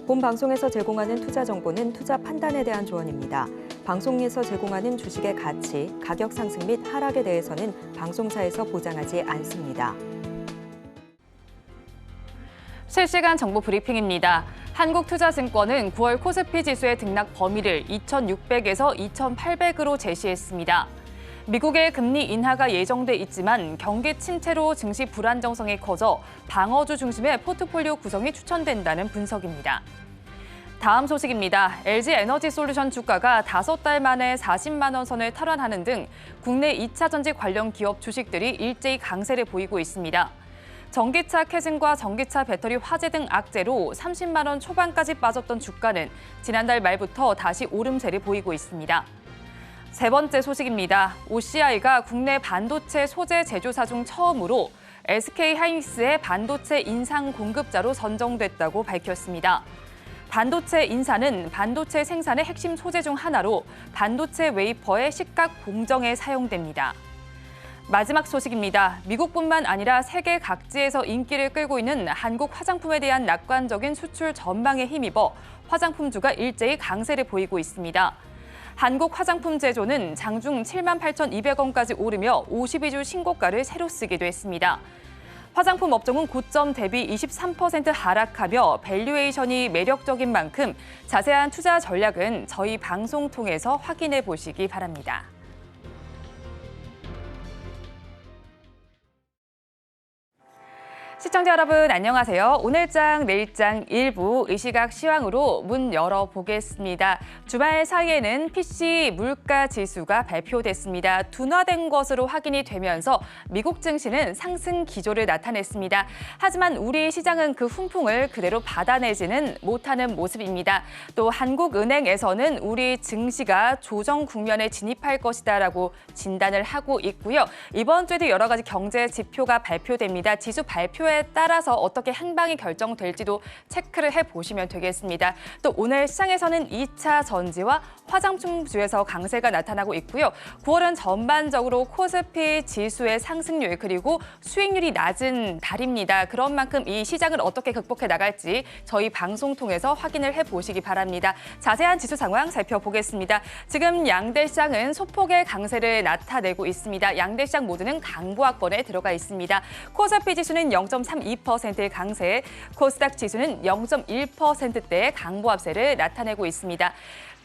본 방송에서 제공하는 투자 정보는 투자 판단에 대한 조언입니다. 방송에서 제공하는 주식의 가치, 가격 상승 및 하락에 대해서는 방송사에서 보장하지 않습니다. 실시간 정보 브리핑입니다. 한국투자증권은 9월 코스피 지수의 등락 범위를 2,600에서 2,800으로 제시했습니다. 미국의 금리 인하가 예정돼 있지만 경기 침체로 증시 불안정성이 커져 방어주 중심의 포트폴리오 구성이 추천된다는 분석입니다. 다음 소식입니다. LG에너지솔루션 주가가 5달 만에 40만 원 선을 탈환하는 등 국내 2차 전지 관련 기업 주식들이 일제히 강세를 보이고 있습니다. 전기차 캐승과 전기차 배터리 화재 등 악재로 30만 원 초반까지 빠졌던 주가는 지난달 말부터 다시 오름세를 보이고 있습니다. 세 번째 소식입니다. OCI가 국내 반도체 소재 제조사 중 처음으로 SK하이닉스의 반도체 인상 공급자로 선정됐다고 밝혔습니다. 반도체 인산은 반도체 생산의 핵심 소재 중 하나로 반도체 웨이퍼의 식각 공정에 사용됩니다. 마지막 소식입니다. 미국뿐만 아니라 세계 각지에서 인기를 끌고 있는 한국 화장품에 대한 낙관적인 수출 전망에 힘입어 화장품주가 일제히 강세를 보이고 있습니다. 한국 화장품 제조는 장중 78,200원까지 오르며 52주 신고가를 새로 쓰기도 했습니다. 화장품 업종은 고점 대비 23% 하락하며 밸류에이션이 매력적인 만큼 자세한 투자 전략은 저희 방송 통해서 확인해 보시기 바랍니다. 시청자 여러분 안녕하세요. 오늘장 내일장 일부 이 시각 시황으로 문 열어보겠습니다. 주말 사이에는 PC 물가 지수가 발표됐습니다. 둔화된 것으로 확인이 되면서 미국 증시는 상승 기조를 나타냈습니다. 하지만 우리 시장은 그 훈풍을 그대로 받아내지는 못하는 모습입니다. 또 한국은행에서는 우리 증시가 조정 국면에 진입할 것이다라고 진단을 하고 있고요. 이번 주에도 여러 가지 경제 지표가 발표됩니다. 지수 발표에 따라서 어떻게 행방이 결정될지도 체크를 해보시면 되겠습니다. 또 오늘 시장에서는 2차 전지와 화장품주에서 강세가 나타나고 있고요. 9월은 전반적으로 코스피 지수의 상승률 그리고 수익률이 낮은 달입니다. 그런 만큼 이 시장을 어떻게 극복해 나갈지 저희 방송 통해서 확인을 해보시기 바랍니다. 자세한 지수 상황 살펴보겠습니다. 지금 양대 시장은 소폭의 강세를 나타내고 있습니다. 양대 시장 모두는 강보합권에 들어가 있습니다. 코스피 지수는 0.32%의 강세, 코스닥 지수는 0.1%대의 강보합세를 나타내고 있습니다.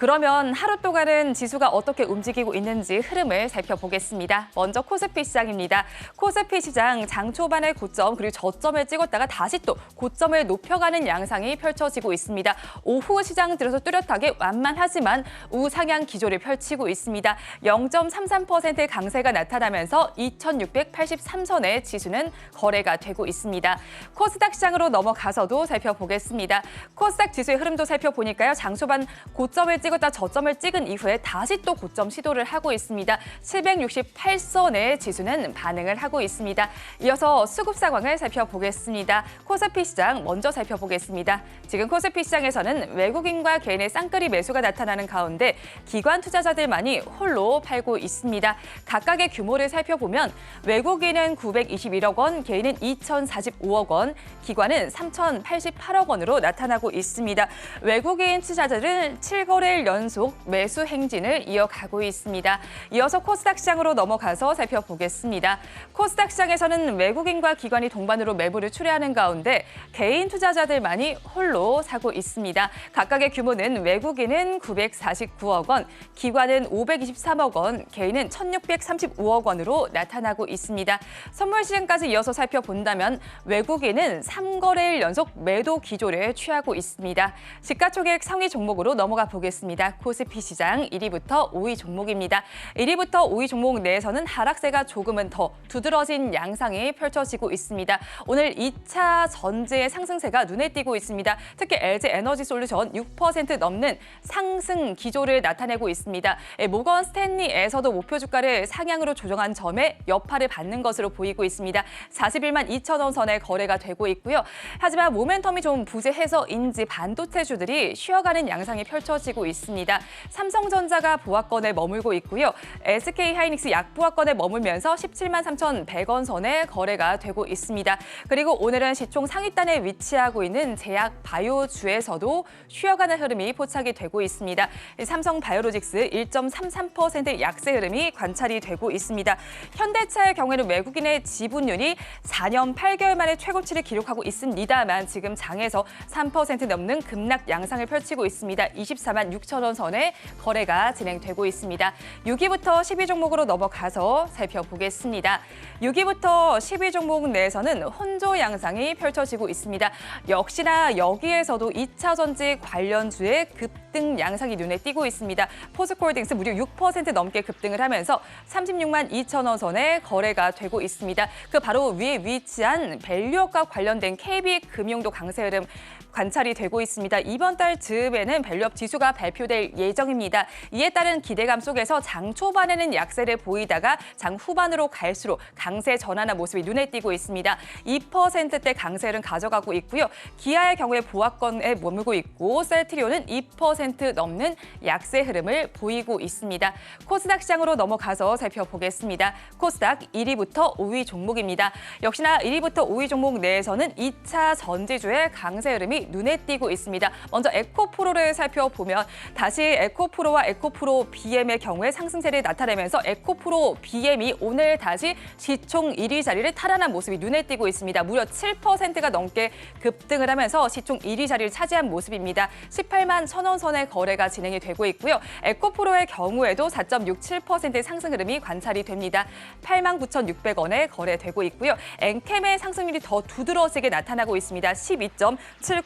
그러면 하루 동안은 지수가 어떻게 움직이고 있는지 흐름을 살펴보겠습니다. 먼저 코스피 시장입니다. 코스피 시장 장 초반의 고점 그리고 저점을 찍었다가 다시 또 고점을 높여가는 양상이 펼쳐지고 있습니다. 오후 시장 들어서 뚜렷하게 완만하지만 우상향 기조를 펼치고 있습니다. 0.33%의 강세가 나타나면서 2,683선의 지수는 거래가 되고 있습니다. 코스닥 시장으로 넘어가서도 살펴보겠습니다. 코스닥 지수의 흐름도 살펴보니까요. 장 초반 고점을 찍었다 저점을 찍은 이후에 다시 또 고점 시도를 하고 있습니다. 768선의 지수는 반응을 하고 있습니다. 이어서 수급 상황을 살펴보겠습니다. 코스피 시장 먼저 살펴보겠습니다. 지금 코스피 시장에서는 외국인과 개인의 쌍끌이 매수가 나타나는 가운데 기관 투자자들만이 홀로 팔고 있습니다. 각각의 규모를 살펴보면 외국인은 921억 원, 개인은 2,045억 원, 기관은 3,088억 원으로 나타나고 있습니다. 외국인 투자자들은 7거래일 연속 매수 행진을 이어가고 있습니다. 이어서 코스닥 시장으로 넘어가서 살펴보겠습니다. 코스닥 시장에서는 외국인과 기관이 동반으로 매물을 출회하는 가운데 개인 투자자들만이 홀로 사고 있습니다. 각각의 규모는 외국인은 949억 원, 기관은 523억 원, 개인은 1,635억 원으로 나타나고 있습니다. 선물 시장까지 이어서 살펴본다면 외국인은 3거래일 연속 매도 기조를 취하고 있습니다. 시가총액 상위 종목으로 넘어가 보겠습니다. 코스피 시장 1위부터 5위 종목입니다. 1위부터 5위 종목 내에서는 하락세가 조금은 더 두드러진 양상이 펼쳐지고 있습니다. 오늘 2차 전지의 상승세가 눈에 띄고 있습니다. 특히 LG에너지솔루션 6% 넘는 상승 기조를 나타내고 있습니다. 모건 스탠리에서도 목표 주가를 상향으로 조정한 점에 여파를 받는 것으로 보이고 있습니다. 41만 2천 원 선에 거래가 되고 있고요. 하지만 모멘텀이 좀 부재해서인지 반도체주들이 쉬어가는 양상이 펼쳐지고 있습니다. 삼성전자가 보합권에 머물고 있고요. SK하이닉스 약보합권에 머물면서 17만 3,100원 선에 거래가 되고 있습니다. 그리고 오늘은 시총 상위단에 위치하고 있는 제약 바이오주에서도 쉬어가는 흐름이 포착이 되고 있습니다. 삼성바이오로직스 1.33% 약세 흐름이 관찰이 되고 있습니다. 현대차의 경우에는 외국인의 지분율이 4년 8개월 만에 최고치를 기록하고 있습니다만 지금 장에서 3% 넘는 급락 양상을 펼치고 있습니다. 24만 6천 원 선에 거래가 진행되고 있습니다. 6위부터 10위 종목으로 넘어가서 살펴보겠습니다. 6위부터 10위 종목 내에서는 혼조 양상이 펼쳐지고 있습니다. 역시나 여기에서도 2차 전지 관련주의 급등 양상이 눈에 띄고 있습니다. 포스코홀딩스 무려 6% 넘게 급등을 하면서 36만 2천 원 선에 거래가 되고 있습니다. 그 바로 위에 위치한 밸류업과 관련된 KB금융도 강세 흐름 관찰이 되고 있습니다. 이번 달 즈음에는 밸류업 지수가 발표될 예정입니다. 이에 따른 기대감 속에서 장 초반에는 약세를 보이다가 장 후반으로 갈수록 강세 전환한 모습이 눈에 띄고 있습니다. 2%대 강세를 가져가고 있고요. 기아의 경우에 보합권에 머물고 있고 셀트리온은 2% 넘는 약세 흐름을 보이고 있습니다. 코스닥 시장으로 넘어가서 살펴보겠습니다. 코스닥 1위부터 5위 종목입니다. 역시나 1위부터 5위 종목 내에서는 2차 전지주의 강세 흐름이 눈에 띄고 있습니다. 먼저 에코프로를 살펴보면 다시 에코프로와 에코프로 BM의 경우에 상승세를 나타내면서 에코프로 BM이 오늘 다시 시총 1위 자리를 탈환한 모습이 눈에 띄고 있습니다. 무려 7%가 넘게 급등을 하면서 시총 1위 자리를 차지한 모습입니다. 18만 1,000원 선의 거래가 진행이 되고 있고요. 에코프로의 경우에도 4.67%의 상승 흐름이 관찰이 됩니다. 8만 9,600원에 거래되고 있고요. 엔캠의 상승률이 더 두드러지게 나타나고 있습니다.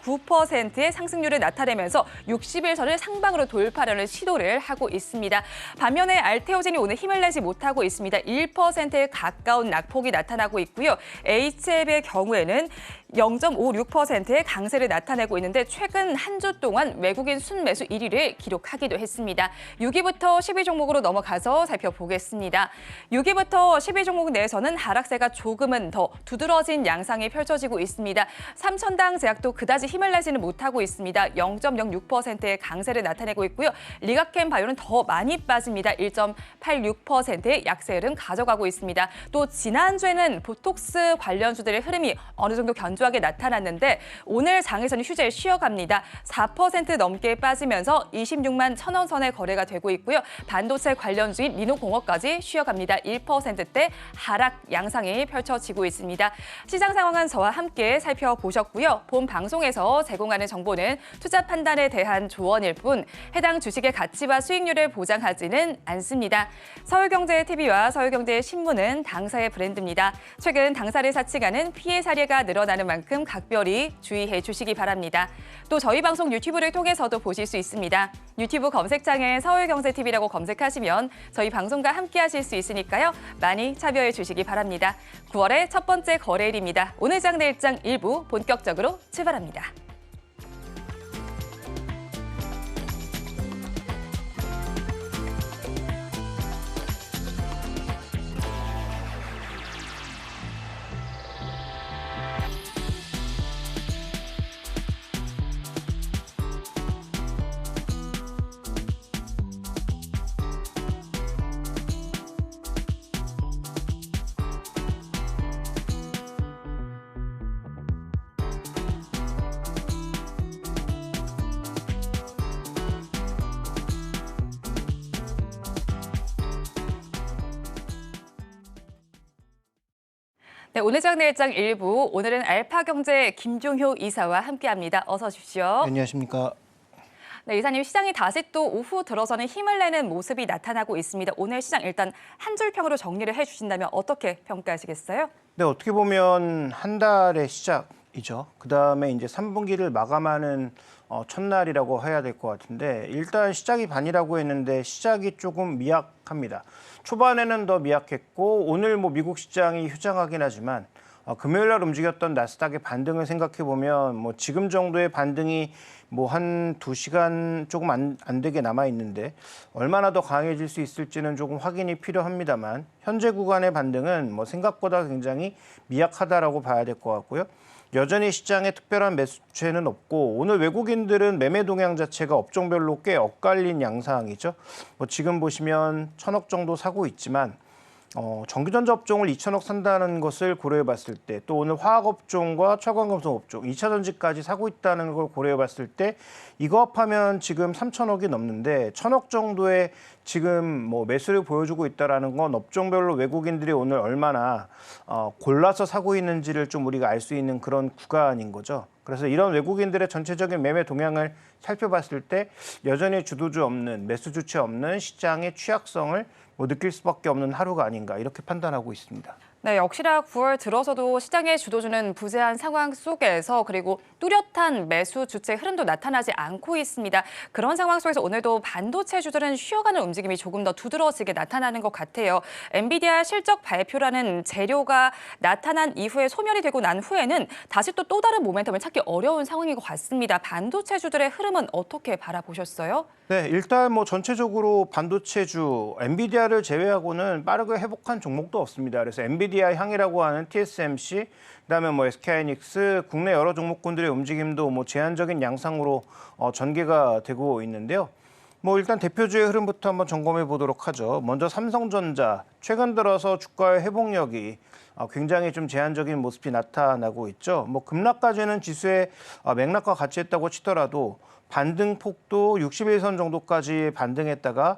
12.79%의 상승률을 나타내면서 60일선을 상방으로 돌파하려는 시도를 하고 있습니다. 반면에 알테오젠이 오늘 힘을 내지 못하고 있습니다. 1%에 가까운 낙폭이 나타나고 있고요. HF의 경우에는 0.56%의 강세를 나타내고 있는데 최근 한 주 동안 외국인 순매수 1위를 기록하기도 했습니다. 6위부터 10위 종목으로 넘어가서 살펴보겠습니다. 6위부터 10위 종목 내에서는 하락세가 조금은 더 두드러진 양상이 펼쳐지고 있습니다. 삼천당 제약도 그다지 힘을 내지는 못하고 있습니다. 0.06%의 강세를 나타내고 있고요. 리가켄 바이오는 더 많이 빠집니다. 1.86%의 약세 흐름 가져가고 있습니다. 또 지난주에는 보톡스 관련주들의 흐름이 어느 정도 견조하게 나타났는데 오늘 장에서는 휴재를 쉬어갑니다. 4% 넘게 빠지면서 26만 1,000원 선의 거래가 되고 있고요. 반도체 관련주인 리노공업까지 쉬어갑니다. 1%대 하락 양상이 펼쳐지고 있습니다. 시장 상황은 저와 함께 살펴보셨고요. 본 방송에서 제공하는 정보는 투자 판단에 대한 조언일 뿐 해당 주식의 가치와 수익률을 보장하지는 않습니다. 서울경제TV와 서울경제신문은 당사의 브랜드입니다. 최근 당사를 사칭하는 피해 사례가 늘어나는 만큼 각별히 주의해 주시기 바랍니다. 또 저희 방송 유튜브를 통해서도 보실 수 있습니다. 유튜브 검색창에 서울경제TV라고 검색하시면 저희 방송과 함께 하실 수 있으니까요. 많이 참여해 주시기 바랍니다. 9월의 첫 번째 거래일입니다. 오늘 장 내일장 1부 본격적으로 출발합니다. 네, 오늘 장 내일장 1부, 오늘은 알파경제 김종효 이사와 함께합니다. 어서 오십시오. 안녕하십니까. 네, 이사님, 시장이 다시 또 오후 들어서는 힘을 내는 모습이 나타나고 있습니다. 오늘 시장 일단 한 줄 평으로 정리를 해주신다면 어떻게 평가하시겠어요? 네, 어떻게 보면 한 달의 시작이죠. 그다음에 이제 3분기를 마감하는 첫날이라고 해야 될 것 같은데 일단 시작이 반이라고 했는데 시작이 조금 미약합니다. 초반에는 더 미약했고 오늘 미국 시장이 휴장하긴 하지만 금요일 날 움직였던 나스닥의 반등을 생각해 보면 지금 정도의 반등이 한 2시간 조금 안 되게 남아 있는데 얼마나 더 강해질 수 있을지는 조금 확인이 필요합니다만 현재 구간의 반등은 생각보다 굉장히 미약하다라고 봐야 될 것 같고요. 여전히 시장에 특별한 매수세는 없고 오늘 외국인들은 매매 동향 자체가 업종별로 꽤 엇갈린 양상이죠. 뭐 지금 보시면 1,000억 정도 사고 있지만 전기전자 업종을 2,000억 산다는 것을 고려해 봤을 때 또 오늘 화학업종과 철강금속 업종, 2차 전지까지 사고 있다는 걸 고려해 봤을 때 이거 합하면 지금 3,000억이 넘는데 1,000억 정도의 지금 뭐 매수를 보여주고 있다는 건 업종별로 외국인들이 오늘 얼마나 골라서 사고 있는지를 좀 우리가 알 수 있는 그런 구간인 거죠. 그래서 이런 외국인들의 전체적인 매매 동향을 살펴봤을 때 여전히 주도주 없는, 매수 주체 없는 시장의 취약성을 느낄 수밖에 없는 하루가 아닌가 이렇게 판단하고 있습니다. 네, 역시나 9월 들어서도 시장의 주도주는 부재한 상황 속에서 그리고 뚜렷한 매수 주체 흐름도 나타나지 않고 있습니다. 그런 상황 속에서 오늘도 반도체주들은 쉬어가는 움직임이 조금 더 두드러지게 나타나는 것 같아요. 엔비디아 실적 발표라는 재료가 나타난 이후에 소멸이 되고 난 후에는 다시 또 다른 모멘텀을 찾기 어려운 상황인 것 같습니다. 반도체주들의 흐름은 어떻게 바라보셨어요? 네, 일단 뭐 전체적으로 반도체주 엔비디아를 제외하고는 빠르게 회복한 종목도 없습니다. 그래서 엔비디아 향이라고 하는 TSMC, 그다음에 뭐 SK하이닉스, 국내 여러 종목군들의 움직임도 뭐 제한적인 양상으로 전개가 되고 있는데요. 뭐 일단 대표주의 흐름부터 한번 점검해 보도록 하죠. 먼저 삼성전자, 최근 들어서 주가의 회복력이 굉장히 좀 제한적인 모습이 나타나고 있죠. 뭐 급락까지는 지수의 맥락과 같이 했다고 치더라도 반등폭도 61선 정도까지 반등했다가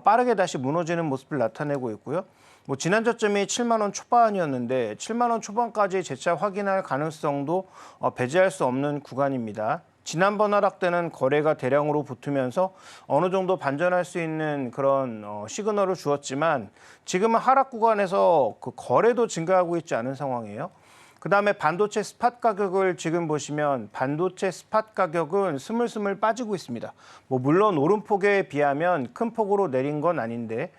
빠르게 다시 무너지는 모습을 나타내고 있고요. 뭐 지난 저점이 7만 원 초반이었는데 7만 원 초반까지 재차 확인할 가능성도 배제할 수 없는 구간입니다. 지난번 하락 때는 거래가 대량으로 붙으면서 어느 정도 반전할 수 있는 그런 시그널을 주었지만 지금은 하락 구간에서 그 거래도 증가하고 있지 않은 상황이에요. 그다음에 반도체 스팟 가격을 지금 보시면 반도체 스팟 가격은 스물스물 빠지고 있습니다. 뭐 물론 오름폭에 비하면 큰 폭으로 내린 건 아닌데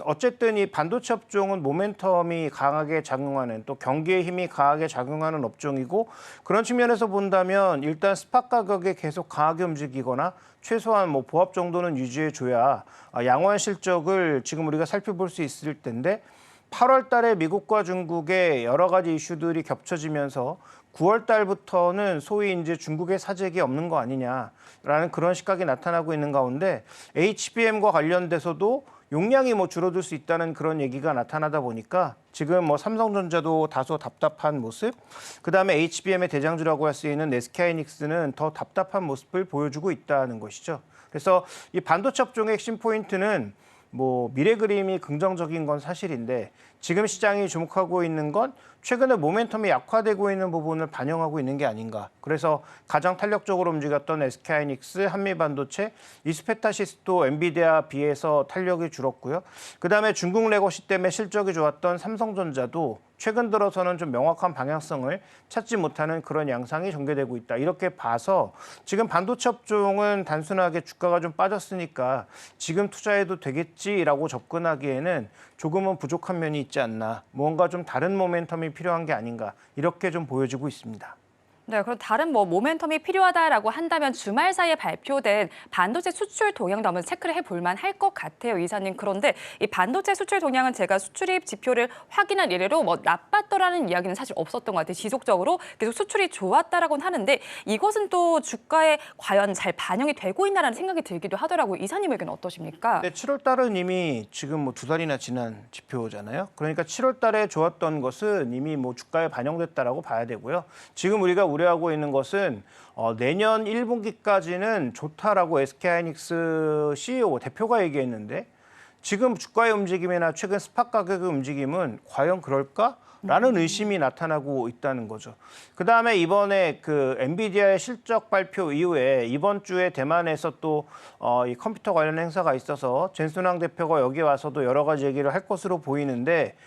어쨌든 이 반도체 업종은 모멘텀이 강하게 작용하는 또 경기의 힘이 강하게 작용하는 업종이고 그런 측면에서 본다면 일단 스팟 가격이 계속 강하게 움직이거나 최소한 뭐 보합 정도는 유지해 줘야 양호한 실적을 지금 우리가 살펴볼 수 있을 텐데 8월 달에 미국과 중국의 여러 가지 이슈들이 겹쳐지면서 9월 달부터는 소위 이제 중국의 사재기 없는 거 아니냐라는 그런 시각이 나타나고 있는 가운데 HBM과 관련돼서도 용량이 뭐 줄어들 수 있다는 그런 얘기가 나타나다 보니까 지금 뭐 삼성전자도 다소 답답한 모습, 그다음에 HBM의 대장주라고 할 수 있는 SK하이닉스는 더 답답한 모습을 보여주고 있다는 것이죠. 그래서 이 반도체 업종의 핵심 포인트는 뭐 미래 그림이 긍정적인 건 사실인데 지금 시장이 주목하고 있는 건 최근에 모멘텀이 약화되고 있는 부분을 반영하고 있는 게 아닌가. 그래서 가장 탄력적으로 움직였던 SK하이닉스, 한미반도체, 이스페타시스도 엔비디아 비해서 탄력이 줄었고요. 그다음에 중국 레거시 때문에 실적이 좋았던 삼성전자도 최근 들어서는 좀 명확한 방향성을 찾지 못하는 그런 양상이 전개되고 있다. 이렇게 봐서 지금 반도체 업종은 단순하게 주가가 좀 빠졌으니까 지금 투자해도 되겠지라고 접근하기에는 조금은 부족한 면이 있지 않나. 뭔가 좀 다른 모멘텀이 필요한 게 아닌가. 이렇게 좀 보여지고 있습니다. 네, 그럼 다른 뭐 모멘텀이 필요하다라고 한다면 주말 사이에 발표된 반도체 수출 동향도 한번 체크를 해볼 만할 것 같아요, 이사님. 그런데 이 반도체 수출 동향은 제가 수출입 지표를 확인한 이래로 뭐 나빴더라는 이야기는 사실 없었던 것 같아요. 지속적으로 계속 수출이 좋았다라고는 하는데 이것은 또 주가에 과연 잘 반영이 되고 있나라는 생각이 들기도 하더라고요. 이사님 의견은 어떠십니까? 네, 7월 달은 이미 지금 뭐 2달이나 지난 지표잖아요. 그러니까 7월 달에 좋았던 것은 이미 뭐 주가에 반영됐다라고 봐야 되고요. 지금 우리가 우려하고 있는 것은 내년 1분기까지는 좋다라고 SK하이닉스 CEO 대표가 얘기했는데 지금 주가의 움직임이나 최근 스팟 가격의 움직임은 과연 그럴까? 라는 의심이 나타나고 있다는 거죠. 그다음에 이번에 그 엔비디아의 실적 발표 이후에 이번 주에 대만에서 또 이 컴퓨터 관련 행사가 있어서 젠순왕 대표가 여기 와서도 여러 가지 얘기를 할 것으로 보이는데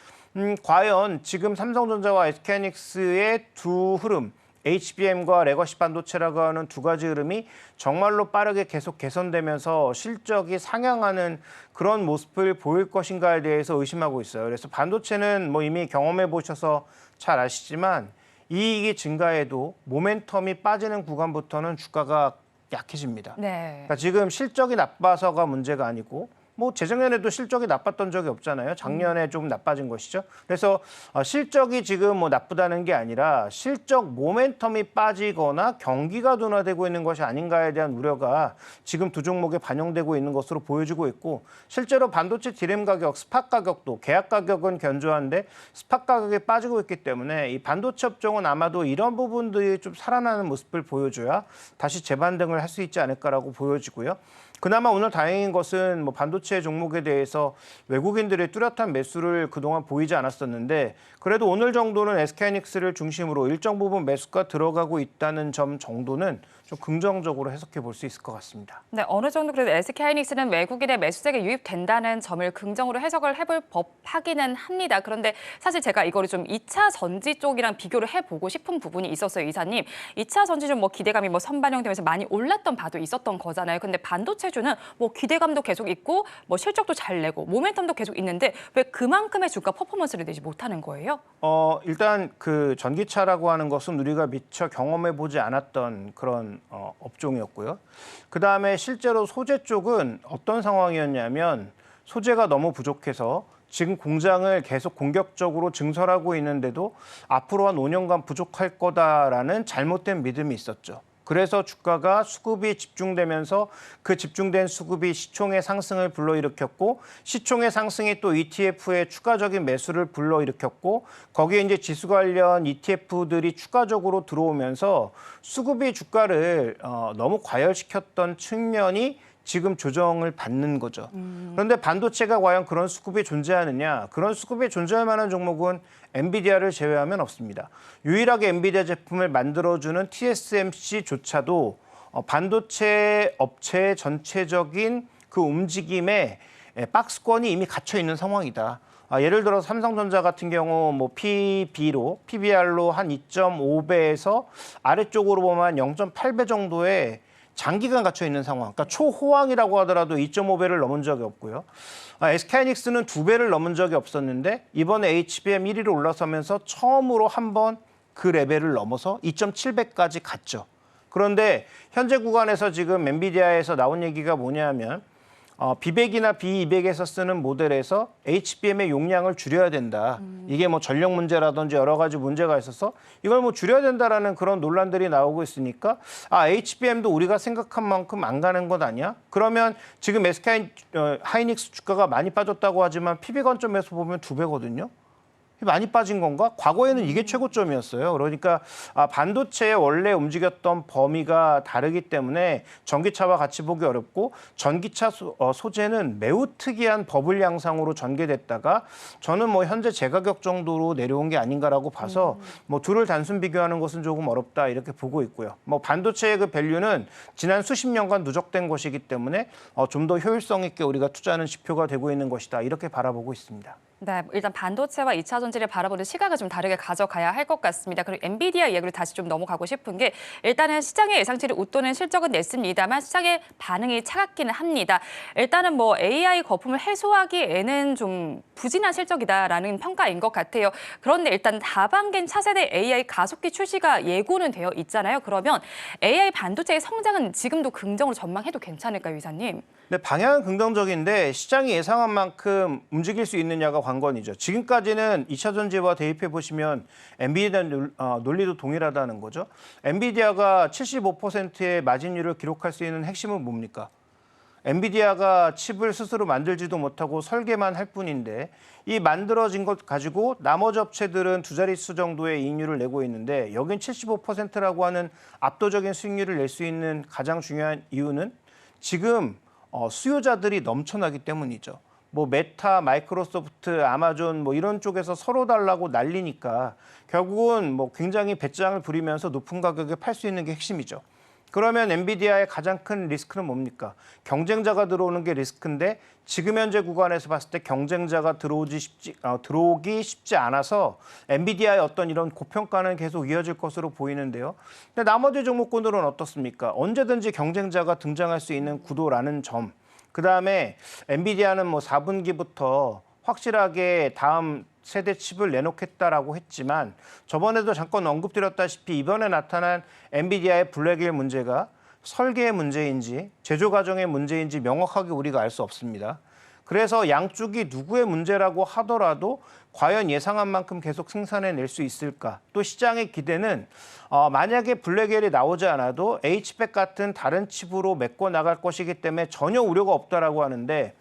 과연 지금 삼성전자와 SK하이닉스의 두 흐름 HBM과 레거시 반도체라고 하는 두 가지 흐름이 정말로 빠르게 계속 개선되면서 실적이 상향하는 그런 모습을 보일 것인가에 대해서 의심하고 있어요. 그래서 반도체는 뭐 이미 경험해 보셔서 잘 아시지만 이익이 증가해도 모멘텀이 빠지는 구간부터는 주가가 약해집니다. 네. 그러니까 지금 실적이 나빠서가 문제가 아니고 뭐 재작년에도 실적이 나빴던 적이 없잖아요. 작년에 좀 나빠진 것이죠. 그래서 실적이 지금 뭐 나쁘다는 게 아니라 실적 모멘텀이 빠지거나 경기가 둔화되고 있는 것이 아닌가에 대한 우려가 지금 두 종목에 반영되고 있는 것으로 보여지고 있고 실제로 반도체 디램 가격, 스팟 가격도 계약 가격은 견조한데 스팟 가격이 빠지고 있기 때문에 이 반도체 업종은 아마도 이런 부분들이 좀 살아나는 모습을 보여줘야 다시 재반등을 할 수 있지 않을까라고 보여지고요. 그나마 오늘 다행인 것은 뭐 반도체 종목에 대해서 외국인들의 뚜렷한 매수를 그동안 보이지 않았었는데 그래도 오늘 정도는 SK하이닉스를 중심으로 일정 부분 매수가 들어가고 있다는 점 정도는 좀 긍정적으로 해석해 볼 수 있을 것 같습니다. 네, 어느 정도 그래도 SK하이닉스는 외국인의 매수세가 유입된다는 점을 긍정으로 해석을 해볼 법하기는 합니다. 그런데 사실 제가 이거를 좀 2차 전지 쪽이랑 비교를 해보고 싶은 부분이 있었어요, 이사님. 2차 전지 좀 뭐 기대감이 뭐 선반영되면서 많이 올랐던 바도 있었던 거잖아요. 근데 반도체주는 뭐 기대감도 계속 있고 뭐 실적도 잘 내고 모멘텀도 계속 있는데 왜 그만큼의 주가 퍼포먼스를 내지 못하는 거예요? 일단 그 전기차라고 하는 것은 우리가 미처 경험해 보지 않았던 그런 업종이었고요. 그다음에 실제로 소재 쪽은 어떤 상황이었냐면 소재가 너무 부족해서 지금 공장을 계속 공격적으로 증설하고 있는데도 앞으로 한 5년간 부족할 거다라는 잘못된 믿음이 있었죠. 그래서 주가가 수급이 집중되면서 그 집중된 수급이 시총의 상승을 불러일으켰고 시총의 상승이 또 ETF의 추가적인 매수를 불러일으켰고 거기에 이제 지수 관련 ETF들이 추가적으로 들어오면서 수급이 주가를 너무 과열시켰던 측면이 지금 조정을 받는 거죠. 그런데 반도체가 과연 그런 수급이 존재하느냐? 그런 수급이 존재할 만한 종목은 엔비디아를 제외하면 없습니다. 유일하게 엔비디아 제품을 만들어주는 TSMC조차도 반도체 업체의 전체적인 그 움직임에 박스권이 이미 갇혀 있는 상황이다. 예를 들어 삼성전자 같은 경우 뭐 PBR로 한 2.5배에서 아래쪽으로 보면 0.8배 정도의 장기간 갇혀 있는 상황. 그러니까 초호황이라고 하더라도 2.5배를 넘은 적이 없고요. SK하이닉스는 2배를 넘은 적이 없었는데 이번에 HBM 1위로 올라서면서 처음으로 한 번 그 레벨을 넘어서 2.7배까지 갔죠. 그런데 현재 구간에서 지금 엔비디아에서 나온 얘기가 뭐냐면 B100이나 B200에서 쓰는 모델에서 HBM의 용량을 줄여야 된다. 이게 뭐 전력 문제라든지 여러 가지 문제가 있어서 이걸 뭐 줄여야 된다라는 그런 논란들이 나오고 있으니까 HBM도 우리가 생각한 만큼 안 가는 것 아니야? 그러면 지금 SK하이닉스 주가가 많이 빠졌다고 하지만 PB 관점에서 보면 2배거든요. 많이 빠진 건가? 과거에는 이게 최고점이었어요. 그러니까 반도체에 원래 움직였던 범위가 다르기 때문에 전기차와 같이 보기 어렵고 전기차 소재는 매우 특이한 버블 양상으로 전개됐다가 저는 뭐 현재 제가격 정도로 내려온 게 아닌가라고 봐서 뭐 둘을 단순 비교하는 것은 조금 어렵다 이렇게 보고 있고요. 뭐 반도체의 그 밸류는 지난 수십 년간 누적된 것이기 때문에 좀 더 효율성 있게 우리가 투자하는 지표가 되고 있는 것이다 이렇게 바라보고 있습니다. 네, 일단 반도체와 2차 전지를 바라보는 시각을 좀 다르게 가져가야 할 것 같습니다. 그리고 엔비디아 이야기를 다시 좀 넘어가고 싶은 게 일단은 시장의 예상치를 웃도는 실적은 냈습니다만 시장의 반응이 차갑기는 합니다. 일단은 뭐 AI 거품을 해소하기에는 좀 부진한 실적이다라는 평가인 것 같아요. 그런데 일단 하반기엔 차세대 AI 가속기 출시가 예고는 되어 있잖아요. 그러면 AI 반도체의 성장은 지금도 긍정으로 전망해도 괜찮을까요, 이사님? 네, 방향은 긍정적인데 시장이 예상한 만큼 움직일 수 있느냐가 관건이죠. 지금까지는 2차 전지와 대입해 보시면 엔비디아 논리도 동일하다는 거죠. 엔비디아가 75%의 마진율을 기록할 수 있는 핵심은 뭡니까? 엔비디아가 칩을 스스로 만들지도 못하고 설계만 할 뿐인데 이 만들어진 것 가지고 나머지 업체들은 두 자릿수 정도의 이익률을 내고 있는데 여긴 75%라고 하는 압도적인 수익률을 낼 수 있는 가장 중요한 이유는 지금 수요자들이 넘쳐나기 때문이죠. 뭐 메타, 마이크로소프트, 아마존 뭐 이런 쪽에서 서로 달라고 난리니까 결국은 뭐 굉장히 배짱을 부리면서 높은 가격에 팔 수 있는 게 핵심이죠. 그러면 엔비디아의 가장 큰 리스크는 뭡니까? 경쟁자가 들어오는 게 리스크인데 지금 현재 구간에서 봤을 때 경쟁자가 들어오기 쉽지 않아서 엔비디아의 어떤 이런 고평가는 계속 이어질 것으로 보이는데요. 근데 나머지 종목군들은 어떻습니까? 언제든지 경쟁자가 등장할 수 있는 구도라는 점. 그다음에 엔비디아는 뭐 4분기부터 확실하게 다음 세대 칩을 내놓겠다라고 했지만 저번에도 잠깐 언급드렸다시피 이번에 나타난 엔비디아의 블랙일 문제가 설계의 문제인지 제조 과정의 문제인지 명확하게 우리가 알 수 없습니다. 그래서 양쪽이 누구의 문제라고 하더라도 과연 예상한 만큼 계속 생산해낼 수 있을까? 또 시장의 기대는 만약에 블랙웰이 나오지 않아도 H백 같은 다른 칩으로 메꿔 나갈 것이기 때문에 전혀 우려가 없다라고 하는데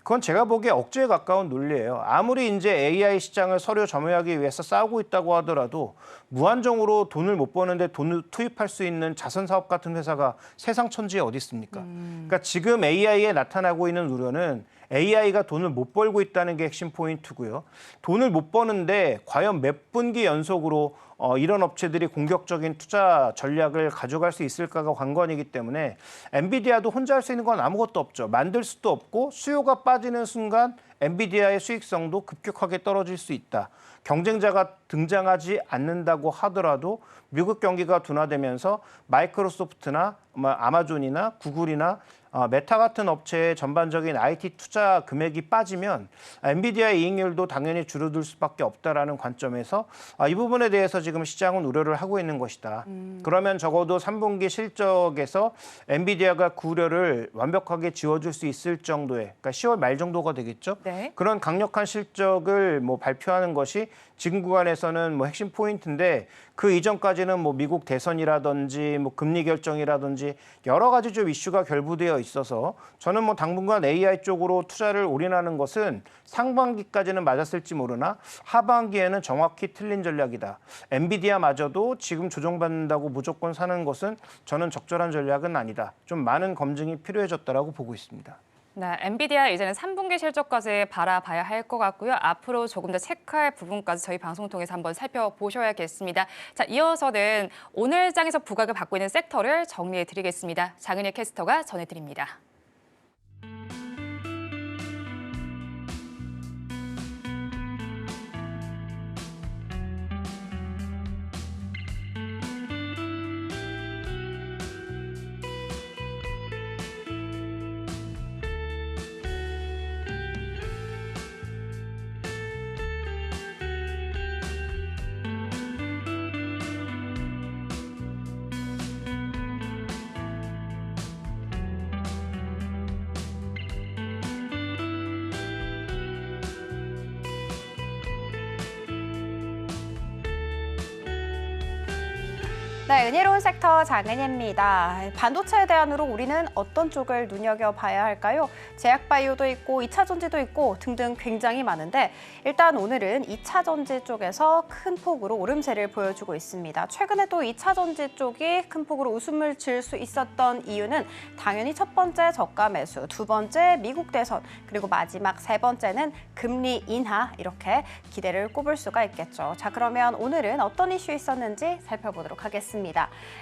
그건 제가 보기에 억지에 가까운 논리예요. 아무리 이제 AI 시장을 서로 점유하기 위해서 싸우고 있다고 하더라도 무한정으로 돈을 못 버는데 돈을 투입할 수 있는 자선 사업 같은 회사가 세상 천지에 어디 있습니까? 그러니까 지금 AI에 나타나고 있는 우려는 AI가 돈을 못 벌고 있다는 게 핵심 포인트고요. 돈을 못 버는데 과연 몇 분기 연속으로 이런 업체들이 공격적인 투자 전략을 가져갈 수 있을까가 관건이기 때문에 엔비디아도 혼자 할 수 있는 건 아무것도 없죠. 만들 수도 없고 수요가 빠지는 순간 엔비디아의 수익성도 급격하게 떨어질 수 있다. 경쟁자가 등장하지 않는다고 하더라도 미국 경기가 둔화되면서 마이크로소프트나 아마존이나 구글이나 메타 같은 업체의 전반적인 IT 투자 금액이 빠지면 엔비디아의 이익률도 당연히 줄어들 수밖에 없다라는 관점에서 이 부분에 대해서 지금 시장은 우려를 하고 있는 것이다. 그러면 적어도 3분기 실적에서 엔비디아가 그 우려를 완벽하게 지워줄 수 있을 정도의, 그러니까 10월 말 정도가 되겠죠. 네. 그런 강력한 실적을 발표하는 것이 지금 구간에서는 핵심 포인트인데 그 이전까지는 미국 대선이라든지 금리 결정이라든지 여러 가지 좀 이슈가 결부되어 있어서 저는 당분간 AI 쪽으로 투자를 올인하는 것은 상반기까지는 맞았을지 모르나 하반기에는 정확히 틀린 전략이다. 엔비디아마저도 지금 조정받는다고 무조건 사는 것은 저는 적절한 전략은 아니다. 좀 많은 검증이 필요해졌다라고 보고 있습니다. 네, 엔비디아 이제는 3분기 실적까지 바라봐야 할 것 같고요. 앞으로 조금 더 체크할 부분까지 저희 방송 통해서 한번 살펴보셔야겠습니다. 자, 이어서는 오늘 장에서 부각을 받고 있는 섹터를 정리해드리겠습니다. 장은혜 캐스터가 전해드립니다. 네, 은혜로운 섹터 장은혜입니다. 반도체에 대한으로 우리는 어떤 쪽을 눈여겨봐야 할까요? 제약바이오도 있고 2차 전지도 있고 등등 굉장히 많은데 일단 오늘은 2차 전지 쪽에서 큰 폭으로 오름세를 보여주고 있습니다. 최근에 또 2차 전지 쪽이 큰 폭으로 웃음을 질 수 있었던 이유는 당연히 첫 번째 저가 매수, 두 번째 미국 대선, 그리고 마지막 세 번째는 금리 인하 이렇게 기대를 꼽을 수가 있겠죠. 자, 그러면 오늘은 어떤 이슈 있었는지 살펴보도록 하겠습니다.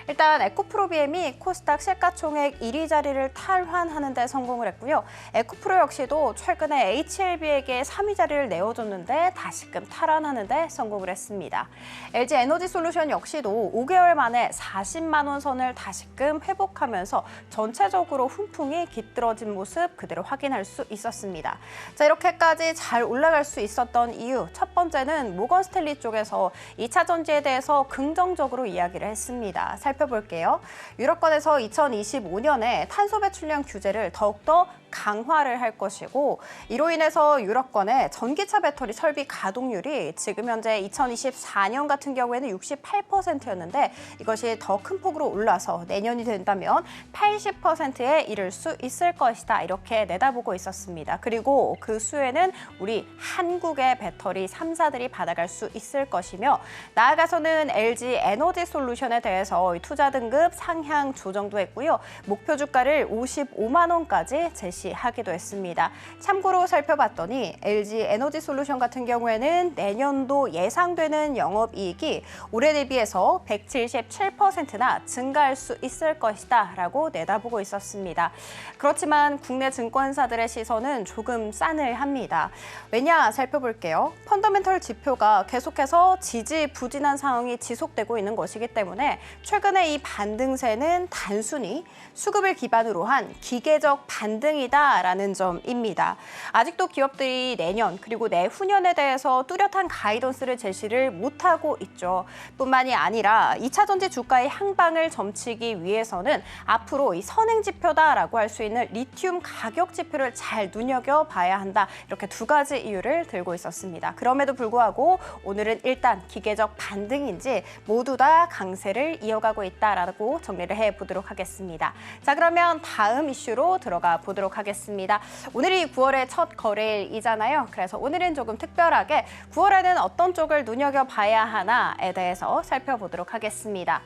일단 에코프로비엠이 코스닥 시가총액 1위 자리를 탈환하는 데 성공을 했고요. 에코프로 역시도 최근에 HLB에게 3위 자리를 내어줬는데 다시금 탈환하는 데 성공을 했습니다. LG에너지솔루션 역시도 5개월 만에 40만 원 선을 다시금 회복하면서 전체적으로 훈풍이 깃들어진 모습 그대로 확인할 수 있었습니다. 자, 이렇게까지 잘 올라갈 수 있었던 이유 첫 번째는 모건스탠리 쪽에서 2차 전지에 대해서 긍정적으로 이야기를 했습니다. 살펴볼게요. 유럽권에서 2025년에 탄소 배출량 규제를 더욱더 강화를 할 것이고 이로 인해서 유럽권의 전기차 배터리 설비 가동률이 지금 현재 2024년 같은 경우에는 68%였는데 이것이 더 큰 폭으로 올라서 내년이 된다면 80%에 이를 수 있을 것이다. 이렇게 내다보고 있었습니다. 그리고 그 수에는 우리 한국의 배터리 3사들이 받아갈 수 있을 것이며 나아가서는 LG 에너지솔루션에 대해서 투자 등급 상향 조정도 했고요. 목표 주가를 55만 원까지 제시하기도 했습니다. 참고로 살펴봤더니 LG 에너지솔루션 같은 경우에는 내년도 예상되는 영업이익이 올해 대비해서 177%나 증가할 수 있을 것이다 라고 내다보고 있었습니다. 그렇지만 국내 증권사들의 시선은 조금 싸늘합니다. 왜냐 살펴볼게요. 펀더멘털 지표가 계속해서 지지부진한 상황이 지속되고 있는 것이기 때문에 최근에 이 반등세는 단순히 수급을 기반으로 한 기계적 반등이 있습니다라는 점입니다. 아직도 기업들이 내년 그리고 내후년에 대해서 뚜렷한 가이던스를 제시를 못하고 있죠. 뿐만이 아니라 2차 전지 주가의 향방을 점치기 위해서는 앞으로 이 선행 지표다라고 할 수 있는 리튬 가격 지표를 잘 눈여겨봐야 한다. 이렇게 두 가지 이유를 들고 있었습니다. 그럼에도 불구하고 오늘은 일단 기계적 반등인지 모두 다 강세를 이어가고 있다라고 정리를 해보도록 하겠습니다. 자, 그러면 다음 이슈로 들어가 보도록 하겠습니다. 오늘이 9월의 첫 거래일이잖아요. 그래서 오늘은 조금 특별하게 9월에는 어떤 쪽을 눈여겨봐야 하나에 대해서 살펴보도록 하겠습니다.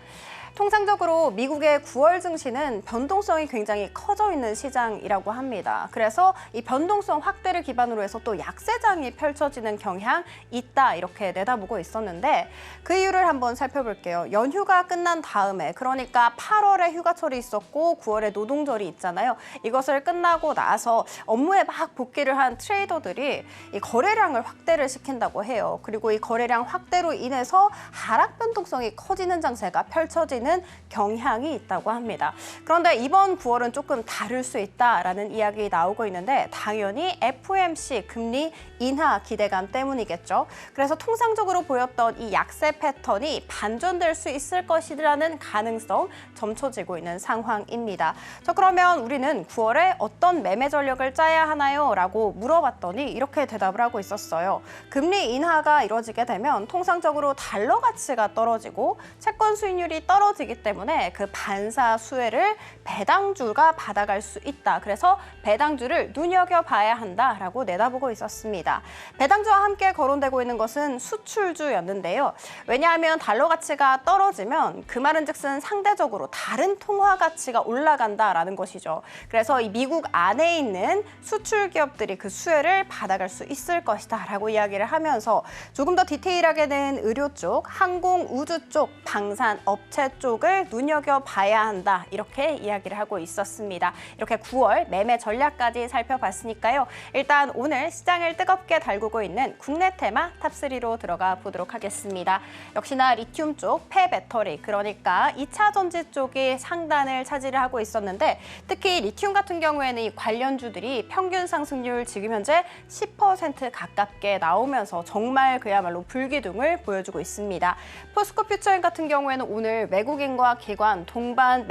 통상적으로 미국의 9월 증시는 변동성이 굉장히 커져 있는 시장이라고 합니다. 그래서 이 변동성 확대를 기반으로 해서 또 약세장이 펼쳐지는 경향이 있다 이렇게 내다보고 있었는데 그 이유를 한번 살펴볼게요. 연휴가 끝난 다음에 그러니까 8월에 휴가철이 있었고 9월에 노동절이 있잖아요. 이것을 끝나고 나서 업무에 막 복귀를 한 트레이더들이 이 거래량을 확대를 시킨다고 해요. 그리고 이 거래량 확대로 인해서 하락 변동성이 커지는 장세가 펼쳐지는 경향이 있다고 합니다. 그런데 이번 9월은 조금 다를 수 있다라는 이야기 나오고 있는데 당연히 FOMC 금리 인하 기대감 때문이겠죠. 그래서 통상적으로 보였던 이 약세 패턴이 반전될 수 있을 것이라는 가능성 점쳐지고 있는 상황입니다. 자, 그러면 우리는 9월에 어떤 매매 전략을 짜야 하나요? 라고 물어봤더니 이렇게 대답을 하고 있었어요. 금리 인하가 이루어지게 되면 통상적으로 달러 가치가 떨어지고 채권 수익률이 떨어지기 때문에 그 반사 수혜를 배당주가 받아갈 수 있다. 그래서 배당주를 눈여겨봐야 한다라고 내다보고 있었습니다. 배당주와 함께 거론되고 있는 것은 수출주였는데요. 왜냐하면 달러 가치가 떨어지면 그 말은 즉슨 상대적으로 다른 통화 가치가 올라간다라는 것이죠. 그래서 이 미국 안에 있는 수출 기업들이 그 수혜를 받아갈 수 있을 것이다 라고 이야기를 하면서 조금 더 디테일하게는 의료 쪽, 항공, 우주 쪽, 방산, 업체 쪽을 눈여겨봐야 한다 이렇게 이야기를 하고 있었습니다. 이렇게 9월 매매 전략까지 살펴봤으니까요. 일단 오늘 시장을 뜨겁게 달구고 있는 국내 테마 탑3로 들어가 보도록 하겠습니다. 역시나 리튬 쪽, 폐배터리, 그러니까 2차 전지 쪽이 상단을 차지를 하고 있었는데 특히 리튬 같은 경우에는 이 관련주들이 평균 상승률 지금 현재 10% 가깝게 나오면서 정말 그야말로 불기둥을 보여주고 있습니다. 포스코 퓨처인 같은 경우에는 오늘 외국인과 기관 동반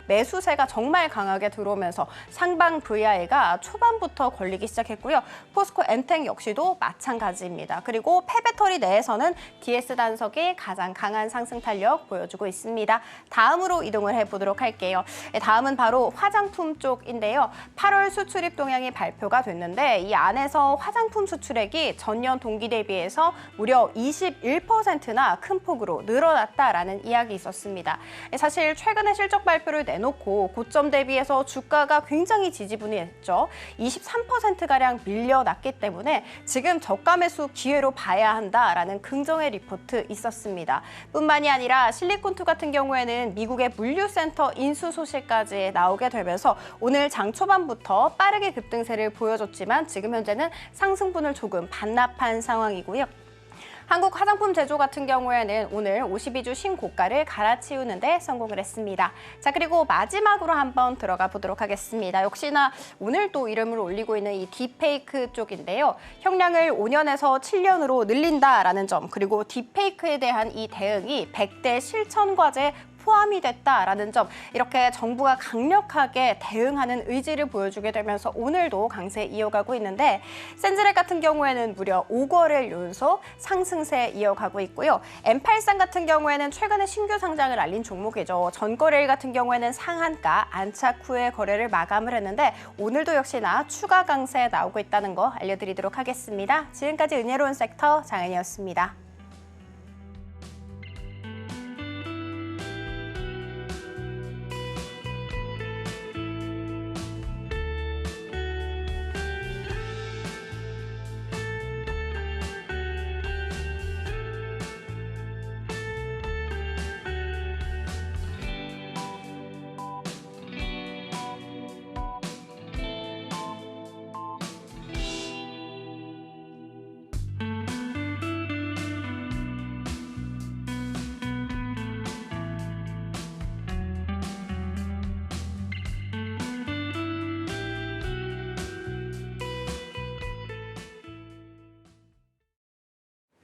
매수세가 정말 강하게 들어오면서 상방 VI가 초반부터 걸리기 시작했고요. 포스코 엔텍 역시도 마찬가지입니다. 그리고 폐배터리 내에서는 DS 단석이 가장 강한 상승 탄력 보여주고 있습니다. 다음으로 이동을 해보도록 할게요. 다음은 바로 화장품 쪽인데요. 8월 수출입 동향이 발표가 됐는데 이 안에서 화장품 수출액이 전년 동기 대비해서 무려 21%나 큰 폭으로 늘어났다라는 이야기 있었습니다. 사실 최근에 실적 발표를 내놓고 고점 대비해서 주가가 굉장히 지지분이했죠. 23%가량 밀려났기 때문에 지금 저가 매수 기회로 봐야 한다라는 긍정의 리포트 있었습니다. 뿐만이 아니라 실리콘투 같은 경우에는 미국의 물류센터 인수 소식까지 나오게 되면서 오늘 장 초반부터 빠르게 급등세를 보여줬지만 지금 현재는 상승분을 조금 반납한 상황이고요. 한국 화장품 제조 같은 경우에는 오늘 52주 신고가를 갈아치우는 데 성공을 했습니다. 자, 그리고 마지막으로 한번 들어가 보도록 하겠습니다. 역시나 오늘 또 이름을 올리고 있는 이 딥페이크 쪽인데요. 형량을 5년에서 7년으로 늘린다라는 점, 그리고 딥페이크에 대한 이 대응이 100대 실천 과제에 포함이 됐다라는 점, 이렇게 정부가 강력하게 대응하는 의지를 보여주게 되면서 오늘도 강세 이어가고 있는데 센즈렉 같은 경우에는 무려 5거래일 연속 상승세 이어가고 있고요. M83 같은 경우에는 최근에 신규 상장을 알린 종목이죠. 전거래일 같은 경우에는 상한가 안착 후에 거래를 마감을 했는데 오늘도 역시나 추가 강세 나오고 있다는 거 알려드리도록 하겠습니다. 지금까지 은혜로운 섹터 장은이었습니다.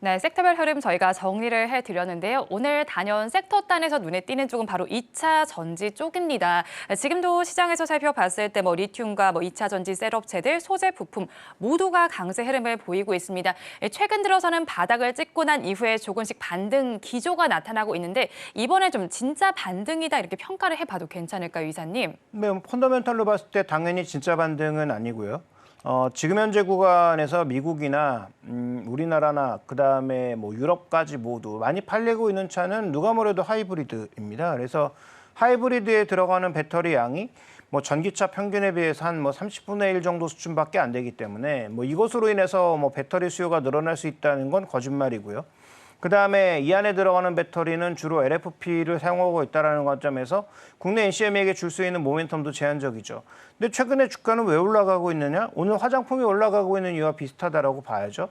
네, 섹터별 흐름 저희가 정리를 해드렸는데요. 오늘 단연 섹터 단에서 눈에 띄는 쪽은 바로 2차 전지 쪽입니다. 지금도 시장에서 살펴봤을 때 리튬과 2차 전지 셋업체들, 소재 부품 모두가 강세 흐름을 보이고 있습니다. 최근 들어서는 바닥을 찍고 난 이후에 조금씩 반등 기조가 나타나고 있는데 이번에 좀 진짜 반등이다 이렇게 평가를 해봐도 괜찮을까요, 이사님? 네, 펀더멘탈로 봤을 때 당연히 진짜 반등은 아니고요. 지금 현재 구간에서 미국이나 우리나라나 그다음에 유럽까지 모두 많이 팔리고 있는 차는 누가 뭐래도 하이브리드입니다. 그래서 하이브리드에 들어가는 배터리 양이 전기차 평균에 비해서 한 30분의 1 정도 수준밖에 안 되기 때문에 이것으로 인해서 배터리 수요가 늘어날 수 있다는 건 거짓말이고요. 그다음에 이 안에 들어가는 배터리는 주로 LFP를 사용하고 있다는 관점에서 국내 NCM에게 줄 수 있는 모멘텀도 제한적이죠. 근데 최근에 주가는 왜 올라가고 있느냐? 오늘 화장품이 올라가고 있는 이유와 비슷하다라고 봐야죠.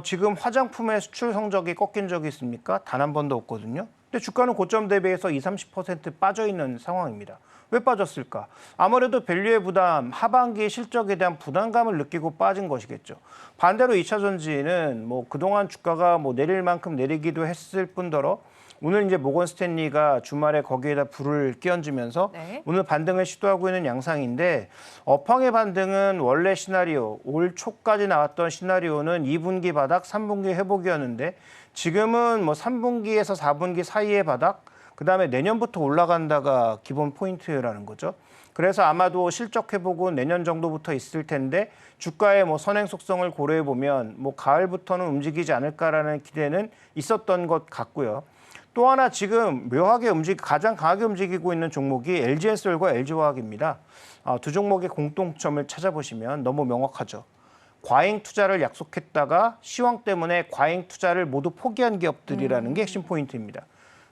지금 화장품의 수출 성적이 꺾인 적이 있습니까? 단 한 번도 없거든요. 근데 주가는 고점 대비해서 20-30% 빠져 있는 상황입니다. 왜 빠졌을까? 아무래도 밸류의 부담, 하반기 실적에 대한 부담감을 느끼고 빠진 것이겠죠. 반대로 2차 전지는 그동안 주가가 내릴 만큼 내리기도 했을 뿐더러 오늘 이제 모건 스탠리가 주말에 거기에다 불을 끼얹으면서 네. 오늘 반등을 시도하고 있는 양상인데 업황의 반등은 원래 시나리오, 올 초까지 나왔던 시나리오는 2분기 바닥, 3분기 회복이었는데 지금은 3분기에서 4분기 사이의 바닥, 그다음에 내년부터 올라간다가 기본 포인트라는 거죠. 그래서 아마도 실적 회복은 내년 정도부터 있을 텐데 주가의 선행 속성을 고려해 보면 가을부터는 움직이지 않을까라는 기대는 있었던 것 같고요. 또 하나 지금 묘하게 가장 강하게 움직이고 있는 종목이 LG엔솔과 LG화학입니다. 두 종목의 공통점을 찾아보시면 너무 명확하죠. 과잉 투자를 약속했다가 시황 때문에 과잉 투자를 모두 포기한 기업들이라는 게 핵심 포인트입니다.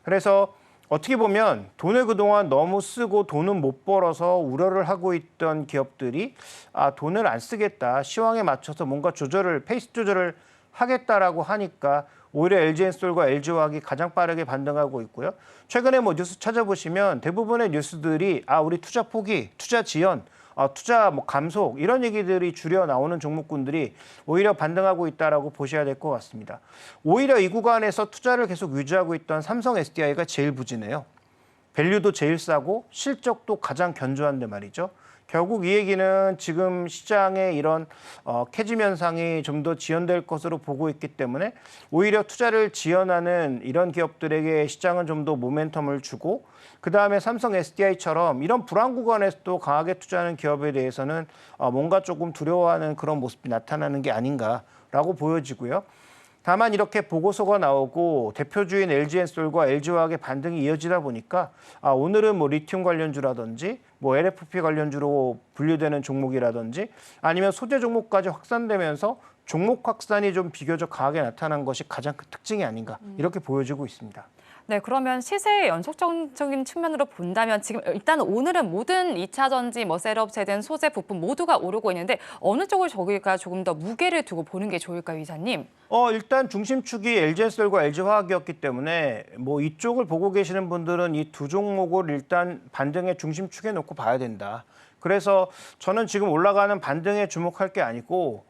그래서 어떻게 보면 돈을 그동안 너무 쓰고 돈은 못 벌어서 우려를 하고 있던 기업들이 돈을 안 쓰겠다, 시황에 맞춰서 뭔가 페이스 조절을 하겠다라고 하니까 오히려 LG엔솔과 LG화학이 가장 빠르게 반등하고 있고요. 최근에 뉴스 찾아보시면 대부분의 뉴스들이 우리 투자 포기, 투자 지연, 투자 감속 이런 얘기들이 줄여 나오는 종목군들이 오히려 반등하고 있다라고 보셔야 될 것 같습니다. 오히려 이 구간에서 투자를 계속 유지하고 있던 삼성 SDI가 제일 부진해요. 밸류도 제일 싸고 실적도 가장 견조한데 말이죠. 결국 이 얘기는 지금 시장의 이런 캐즘 현상이 좀 더 지연될 것으로 보고 있기 때문에 오히려 투자를 지연하는 이런 기업들에게 시장은 좀 더 모멘텀을 주고 그다음에 삼성 SDI처럼 이런 불안 구간에서도 강하게 투자하는 기업에 대해서는 뭔가 조금 두려워하는 그런 모습이 나타나는 게 아닌가라고 보여지고요. 다만 이렇게 보고서가 나오고 대표주인 LG엔솔과 LG화학의 반등이 이어지다 보니까 오늘은 리튬 관련주라든지 LFP 관련주로 분류되는 종목이라든지 아니면 소재 종목까지 확산되면서 종목 확산이 좀 비교적 강하게 나타난 것이 가장 큰 특징이 아닌가 이렇게 보여지고 있습니다. 네, 그러면 시세의 연속적인 측면으로 본다면 지금 일단 오늘은 모든 2차 전지, 셋업체든 소재 부품 모두가 오르고 있는데 어느 쪽을 저희가 조금 더 무게를 두고 보는 게 좋을까요, 이사님? 일단 중심축이 LG엔솔과 LG화학이었기 때문에 이쪽을 보고 계시는 분들은 이 두 종목을 일단 반등의 중심축에 놓고 봐야 된다. 그래서 저는 지금 올라가는 반등에 주목할 게 아니고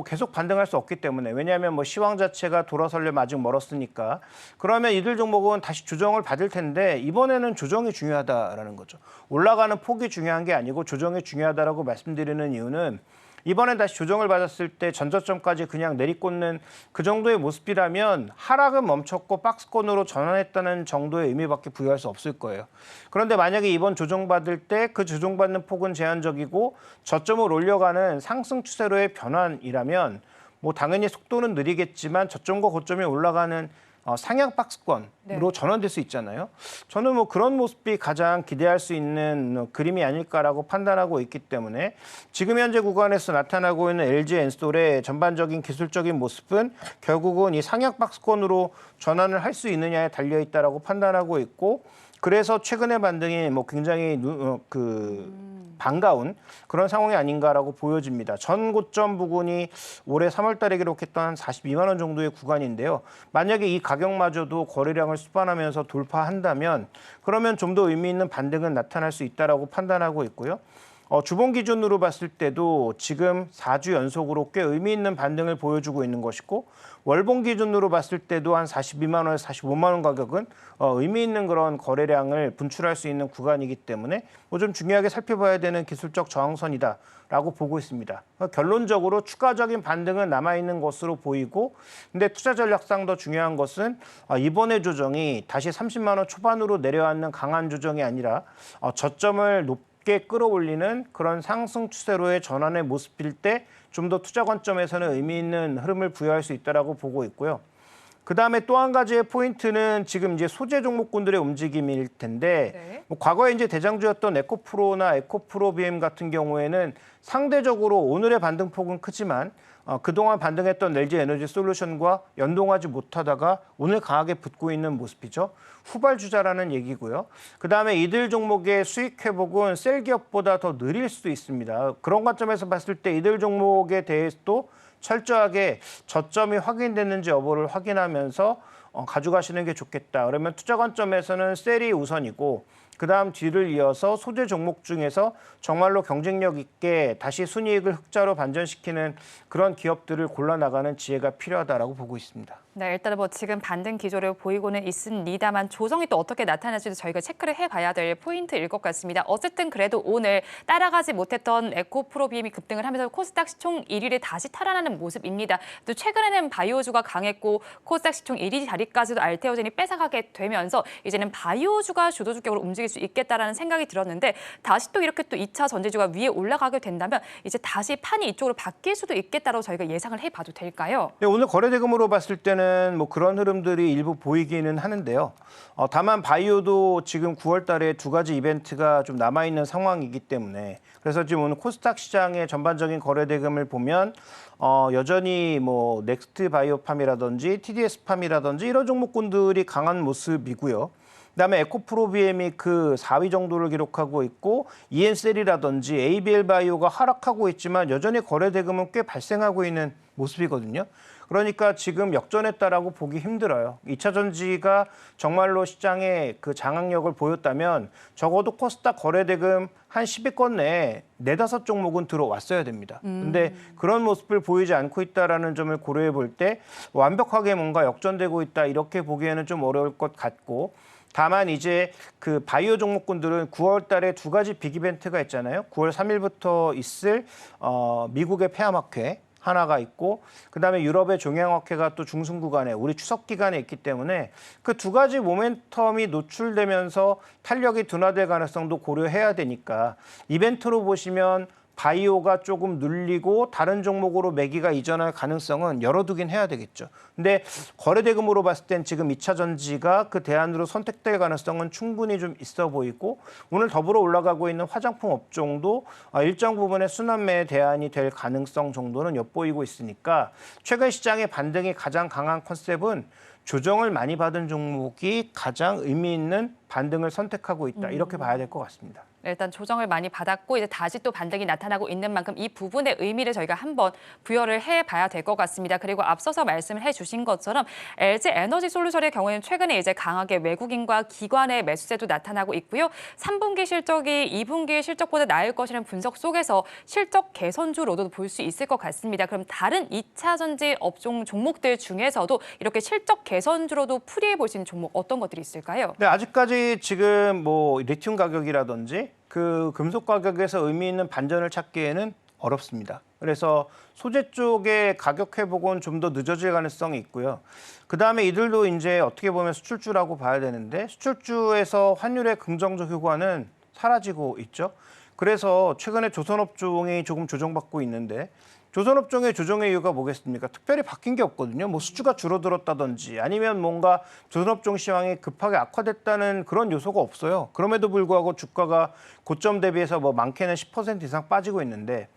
계속 반등할 수 없기 때문에 왜냐하면 시황 자체가 돌아서려면 아직 멀었으니까 그러면 이들 종목은 다시 조정을 받을 텐데 이번에는 조정이 중요하다라는 거죠. 올라가는 폭이 중요한 게 아니고 조정이 중요하다라고 말씀드리는 이유는 이번에 다시 조정을 받았을 때 전저점까지 그냥 내리꽂는 그 정도의 모습이라면 하락은 멈췄고 박스권으로 전환했다는 정도의 의미밖에 부여할 수 없을 거예요. 그런데 만약에 이번 조정받을 때 그 조정받는 폭은 제한적이고 저점을 올려가는 상승 추세로의 변환이라면 당연히 속도는 느리겠지만 저점과 고점이 올라가는 상향 박스권으로 전환될 수 있잖아요. 저는 그런 모습이 가장 기대할 수 있는 그림이 아닐까라고 판단하고 있기 때문에 지금 현재 구간에서 나타나고 있는 LG엔솔의 전반적인 기술적인 모습은 결국은 이 상향 박스권으로 전환을 할 수 있느냐에 달려 있다라고 판단하고 있고 그래서 최근의 반등이 굉장히 반가운 그런 상황이 아닌가라고 보여집니다. 전 고점 부근이 올해 3월 달에 기록했던 한 42만 원 정도의 구간인데요. 만약에 이 가격마저도 거래량을 수반하면서 돌파한다면 그러면 좀 더 의미 있는 반등은 나타날 수 있다라고 판단하고 있고요. 주봉 기준으로 봤을 때도 지금 4주 연속으로 꽤 의미 있는 반등을 보여주고 있는 것이고 월봉 기준으로 봤을 때도 한 42만 원에서 45만 원 가격은 의미 있는 그런 거래량을 분출할 수 있는 구간이기 때문에 좀 중요하게 살펴봐야 되는 기술적 저항선이다라고 보고 있습니다. 결론적으로 추가적인 반등은 남아있는 것으로 보이고 근데 투자 전략상 더 중요한 것은 이번의 조정이 다시 30만 원 초반으로 내려앉는 강한 조정이 아니라 저점을 높게 끌어올리는 그런 상승 추세로의 전환의 모습일 때 좀 더 투자 관점에서는 의미 있는 흐름을 부여할 수 있다라고 보고 있고요. 그다음에 또 한 가지의 포인트는 지금 이제 소재 종목군들의 움직임일 텐데 과거에 이제 대장주였던 에코프로나 에코프로비엠 같은 경우에는 상대적으로 오늘의 반등폭은 크지만 그동안 반등했던 LG 에너지 솔루션과 연동하지 못하다가 오늘 강하게 붙고 있는 모습이죠. 후발주자라는 얘기고요. 그다음에 이들 종목의 수익 회복은 셀 기업보다 더 느릴 수도 있습니다. 그런 관점에서 봤을 때 이들 종목에 대해서도 철저하게 저점이 확인됐는지 여부를 확인하면서 가져가시는 게 좋겠다. 그러면 투자 관점에서는 셀이 우선이고 그다음 뒤를 이어서 소재 종목 중에서 정말로 경쟁력 있게 다시 순이익을 흑자로 반전시키는 그런 기업들을 골라나가는 지혜가 필요하다라고 보고 있습니다. 네, 일단은 뭐 지금 반등 기조를 보이고는 있습니다만 조정이 또 어떻게 나타날지도 저희가 체크를 해봐야 될 포인트일 것 같습니다. 어쨌든 그래도 오늘 따라가지 못했던 에코프로비엠이 급등을 하면서 코스닥 시총 1위를 다시 탈환하는 모습입니다. 또 최근에는 바이오주가 강했고 코스닥 시총 1위 자리까지도 알테오젠이 뺏어가게 되면서 이제는 바이오주가 주도주격으로 움직일 수 있겠다라는 생각이 들었는데 다시 또 이렇게 또 2차 전지주가 위에 올라가게 된다면 이제 다시 판이 이쪽으로 바뀔 수도 있겠다라고 저희가 예상을 해봐도 될까요? 네, 오늘 거래대금으로 봤을 때는 뭐 그런 흐름들이 일부 보이기는 하는데요. 다만 바이오도 지금 9월 달에 두 가지 이벤트가 좀 남아있는 상황이기 때문에 그래서 지금 오늘 코스닥 시장의 전반적인 거래대금을 보면 여전히 뭐 넥스트 바이오팜이라든지 TDS팜이라든지 이런 종목군들이 강한 모습이고요. 그다음에 에코프로비엠이 그 4위 정도를 기록하고 있고 EN셀이라든지 ABL 바이오가 하락하고 있지만 여전히 거래대금은 꽤 발생하고 있는 모습이거든요. 그러니까 지금 역전했다라고 보기 힘들어요. 2차 전지가 정말로 시장에 그 장악력을 보였다면 적어도 코스닥 거래대금 한 10위권 내에 4, 5종목은 들어왔어야 됩니다. 근데 그런 모습을 보이지 않고 있다라는 점을 고려해 볼 때 완벽하게 뭔가 역전되고 있다 이렇게 보기에는 좀 어려울 것 같고 다만 이제 그 바이오 종목군들은 9월 달에 두 가지 빅 이벤트가 있잖아요. 9월 3일부터 있을 미국의 폐암학회 하나가 있고 그다음에 유럽의 종양학회가 또 중순 구간에 우리 추석 기간에 있기 때문에 그 두 가지 모멘텀이 노출되면서 탄력이 둔화될 가능성도 고려해야 되니까 이벤트로 보시면 바이오가 조금 눌리고 다른 종목으로 매기가 이전할 가능성은 열어두긴 해야 되겠죠. 근데 거래대금으로 봤을 땐 지금 2차 전지가 그 대안으로 선택될 가능성은 충분히 좀 있어 보이고 오늘 더불어 올라가고 있는 화장품 업종도 일정 부분의 순환매의 대안이 될 가능성 정도는 엿보이고 있으니까 최근 시장의 반등이 가장 강한 컨셉은 조정을 많이 받은 종목이 가장 의미 있는 반등을 선택하고 있다. 이렇게 봐야 될 것 같습니다. 일단 조정을 많이 받았고 이제 다시 또 반등이 나타나고 있는 만큼 이 부분의 의미를 저희가 한번 부여를 해봐야 될 것 같습니다. 그리고 앞서서 말씀을 해주신 것처럼 LG 에너지 솔루션의 경우에는 최근에 이제 강하게 외국인과 기관의 매수세도 나타나고 있고요. 3분기 실적이 2분기 실적보다 나을 것이라는 분석 속에서 실적 개선주로도 볼 수 있을 것 같습니다. 그럼 다른 2차 전지 업종 종목들 중에서도 이렇게 실적 개선주로도 풀이해 볼 수 있는 종목 어떤 것들이 있을까요? 네, 아직까지 지금 뭐 리튬 가격이라든지 그 금속 가격에서 의미 있는 반전을 찾기에는 어렵습니다. 그래서 소재 쪽의 가격 회복은 좀 더 늦어질 가능성이 있고요. 그다음에 이들도 이제 어떻게 보면 수출주라고 봐야 되는데 수출주에서 환율의 긍정적 효과는 사라지고 있죠. 그래서 최근에 조선업종이 조금 조정받고 있는데 조선업종의 조정의 이유가 뭐겠습니까? 특별히 바뀐 게 없거든요. 뭐 수주가 줄어들었다든지 아니면 뭔가 조선업종 시황이 급하게 악화됐다는 그런 요소가 없어요. 그럼에도 불구하고 주가가 고점 대비해서 뭐 많게는 10% 이상 빠지고 있는데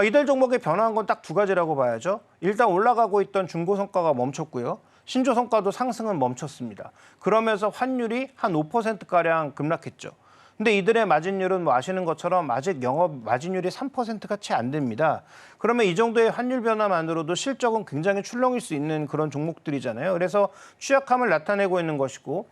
이들 종목의 변화한 건 딱 두 가지라고 봐야죠. 일단 올라가고 있던 중고 성과가 멈췄고요. 신조 성과도 상승은 멈췄습니다. 그러면서 환율이 한 5%가량 급락했죠. 근데 이들의 마진율은 뭐 아시는 것처럼 아직 영업 마진율이 3%가 채 안 됩니다. 그러면 이 정도의 환율 변화만으로도 실적은 굉장히 출렁일 수 있는 그런 종목들이잖아요. 그래서 취약함을 나타내고 있는 것이고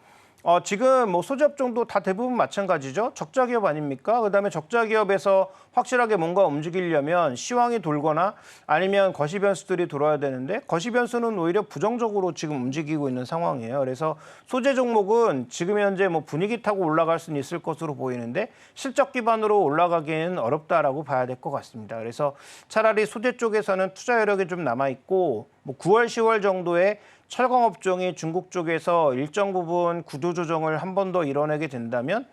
지금 뭐 소재 업종도 다 대부분 마찬가지죠. 적자 기업 아닙니까? 그다음에 적자 기업에서 확실하게 뭔가 움직이려면 시황이 돌거나 아니면 거시 변수들이 돌아야 되는데 거시 변수는 오히려 부정적으로 지금 움직이고 있는 상황이에요. 그래서 소재 종목은 지금 현재 뭐 분위기 타고 올라갈 수는 있을 것으로 보이는데 실적 기반으로 올라가기는 어렵다라고 봐야 될 것 같습니다. 그래서 차라리 소재 쪽에서는 투자 여력이 좀 남아 있고 뭐 9월, 10월 정도에 철강 업종이 중국 쪽에서 일정 부분 구조 조정을 한 번 더 이뤄내게 된다면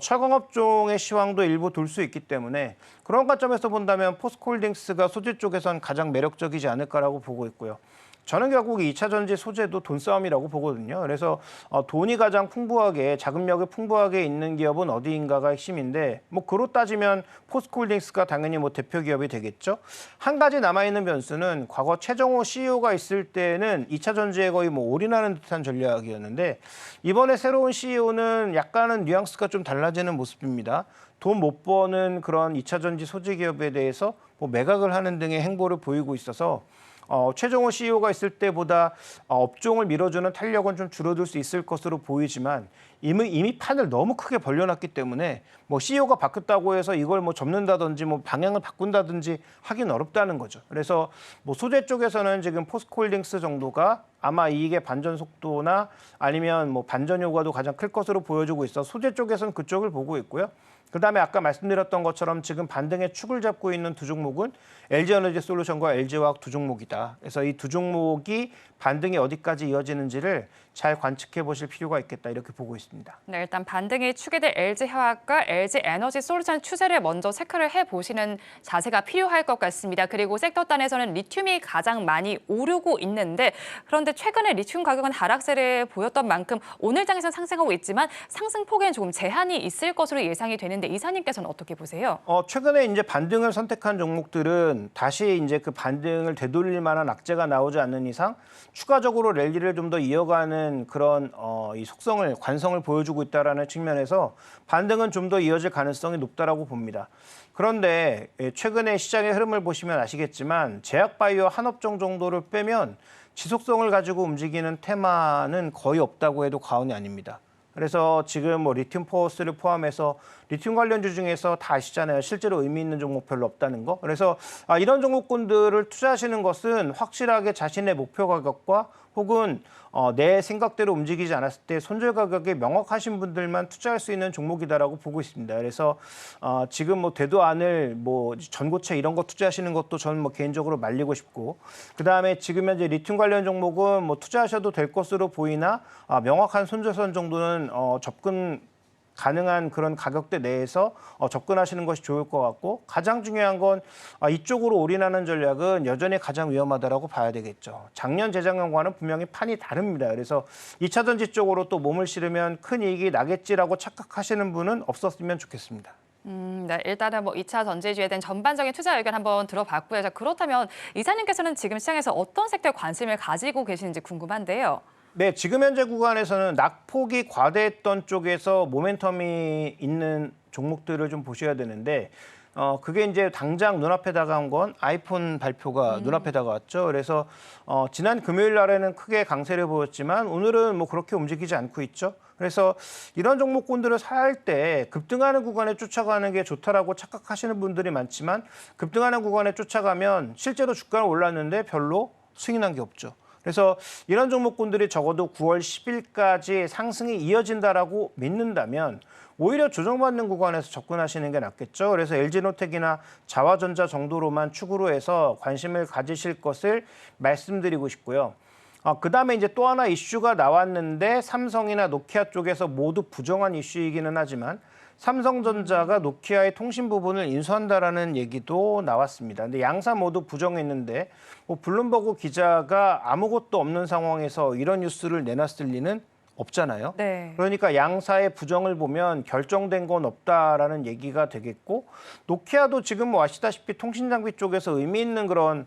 철강 업종의 시황도 일부 돌 수 있기 때문에 그런 관점에서 본다면 포스코홀딩스가 소재 쪽에선 가장 매력적이지 않을까라고 보고 있고요. 저는 결국 2차 전지 소재도 돈 싸움이라고 보거든요. 그래서 돈이 가장 풍부하게 자금력이 풍부하게 있는 기업은 어디인가가 핵심인데 뭐 그로 따지면 포스코홀딩스가 당연히 뭐 대표 기업이 되겠죠. 한 가지 남아있는 변수는 과거 최정호 CEO가 있을 때는 2차 전지에 거의 뭐 올인하는 듯한 전략이었는데 이번에 새로운 CEO는 약간은 뉘앙스가 좀 달라지는 모습입니다. 돈 못 버는 그런 2차 전지 소재 기업에 대해서 뭐 매각을 하는 등의 행보를 보이고 있어서 최정호 CEO가 있을 때보다 업종을 밀어주는 탄력은 좀 줄어들 수 있을 것으로 보이지만 이미 판을 너무 크게 벌려놨기 때문에 뭐 CEO가 바뀌었다고 해서 이걸 뭐 접는다든지 뭐 방향을 바꾼다든지 하긴 어렵다는 거죠. 그래서 뭐 소재 쪽에서는 지금 포스코홀딩스 정도가 아마 이익의 반전 속도나 아니면 뭐 반전 효과도 가장 클 것으로 보여주고 있어 소재 쪽에서는 그쪽을 보고 있고요. 그다음에 아까 말씀드렸던 것처럼 지금 반등의 축을 잡고 있는 두 종목은 LG에너지솔루션과 LG화학 두 종목이다. 그래서 이 두 종목이 반등이 어디까지 이어지는지를 잘 관측해 보실 필요가 있겠다 이렇게 보고 있습니다. 네, 일단 반등이 축이될 LG화학과 LG에너지솔루션 추세를 먼저 체크를 해보시는 자세가 필요할 것 같습니다. 그리고 섹터 단에서는 리튬이 가장 많이 오르고 있는데 그런데 최근에 리튬 가격은 하락세를 보였던 만큼 오늘 장에서는 상승하고 있지만 상승폭에는 조금 제한이 있을 것으로 예상이 되는데 이사님께서는 어떻게 보세요? 최근에 이제 반등을 선택한 종목들은 다시 이제 그 반등을 되돌릴 만한 악재가 나오지 않는 이상 추가적으로 랠리를 좀 더 이어가는 그런 이 속성을 관성을 보여주고 있다라는 측면에서 반등은 좀 더 이어질 가능성이 높다라고 봅니다. 그런데 최근에 시장의 흐름을 보시면 아시겠지만 제약바이오 한 업종 정도를 빼면 지속성을 가지고 움직이는 테마는 거의 없다고 해도 과언이 아닙니다. 그래서 지금 뭐 리튬 포스를 포함해서 리튬 관련주 중에서 다 아시잖아요. 실제로 의미 있는 종목 별로 없다는 거. 그래서 이런 종목군들을 투자하시는 것은 확실하게 자신의 목표 가격과 혹은 내 생각대로 움직이지 않았을 때 손절 가격이 명확하신 분들만 투자할 수 있는 종목이다라고 보고 있습니다. 그래서 지금 뭐 되도 않을 뭐 전고체 이런 거 투자하시는 것도 저는 뭐 개인적으로 말리고 싶고 그다음에 지금 현재 리튬 관련 종목은 뭐 투자하셔도 될 것으로 보이나 명확한 손절선 정도는 접근 가능한 그런 가격대 내에서 접근하시는 것이 좋을 것 같고 가장 중요한 건 이쪽으로 올인하는 전략은 여전히 가장 위험하다라고 봐야 되겠죠. 작년, 재작년과는 분명히 판이 다릅니다. 그래서 2차 전지 쪽으로 또 몸을 실으면 큰 이익이 나겠지라고 착각하시는 분은 없었으면 좋겠습니다. 네, 일단은 뭐 2차 전지주에 대한 전반적인 투자 의견 한번 들어봤고요. 자, 그렇다면 이사님께서는 지금 시장에서 어떤 섹터에 관심을 가지고 계시는지 궁금한데요. 네, 지금 현재 구간에서는 낙폭이 과대했던 쪽에서 모멘텀이 있는 종목들을 좀 보셔야 되는데 그게 이제 당장 눈앞에 다가온 건 아이폰 발표가 눈앞에 다가왔죠. 그래서 지난 금요일 날에는 크게 강세를 보였지만 오늘은 뭐 그렇게 움직이지 않고 있죠. 그래서 이런 종목군들을 살 때 급등하는 구간에 쫓아가는 게 좋다라고 착각하시는 분들이 많지만 급등하는 구간에 쫓아가면 실제로 주가는 올랐는데 별로 수익이 난 게 없죠. 그래서 이런 종목군들이 적어도 9월 10일까지 상승이 이어진다라고 믿는다면 오히려 조정받는 구간에서 접근하시는 게 낫겠죠. 그래서 LG노텍이나 자화전자 정도로만 축으로 해서 관심을 가지실 것을 말씀드리고 싶고요. 그다음에 이제 또 하나 이슈가 나왔는데 삼성이나 노키아 쪽에서 모두 부정한 이슈이기는 하지만 삼성전자가 노키아의 통신 부분을 인수한다라는 얘기도 나왔습니다. 근데 양사 모두 부정했는데 뭐 블룸버그 기자가 아무것도 없는 상황에서 이런 뉴스를 내놨을 리는 없잖아요. 네. 그러니까 양사의 부정을 보면 결정된 건 없다라는 얘기가 되겠고 노키아도 지금 뭐 아시다시피 통신 장비 쪽에서 의미 있는 그런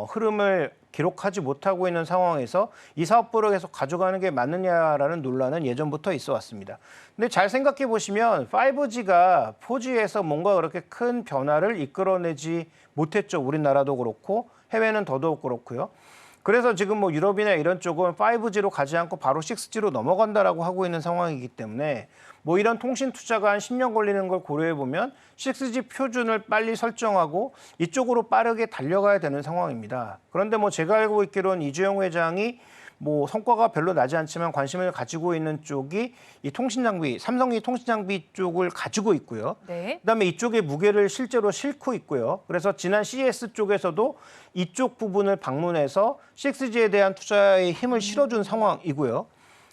흐름을 기록하지 못하고 있는 상황에서 이 사업부를 계속 가져가는 게 맞느냐라는 논란은 예전부터 있어 왔습니다. 근데 잘 생각해 보시면 5G가 4G에서 뭔가 그렇게 큰 변화를 이끌어내지 못했죠. 우리나라도 그렇고 해외는 더더욱 그렇고요. 그래서 지금 뭐 유럽이나 이런 쪽은 5G로 가지 않고 바로 6G로 넘어간다라고 하고 있는 상황이기 때문에 뭐 이런 통신 투자가 한 10년 걸리는 걸 고려해 보면 6G 표준을 빨리 설정하고 이쪽으로 빠르게 달려가야 되는 상황입니다. 그런데 뭐 제가 알고 있기로는 이주영 회장이 뭐 성과가 별로 나지 않지만 관심을 가지고 있는 쪽이 이 통신 장비, 삼성이 통신 장비 쪽을 가지고 있고요. 네. 그다음에 이쪽에 무게를 실제로 싣고 있고요. 그래서 지난 CES 쪽에서도 이쪽 부분을 방문해서 6G에 대한 투자에 힘을 실어준 상황이고요.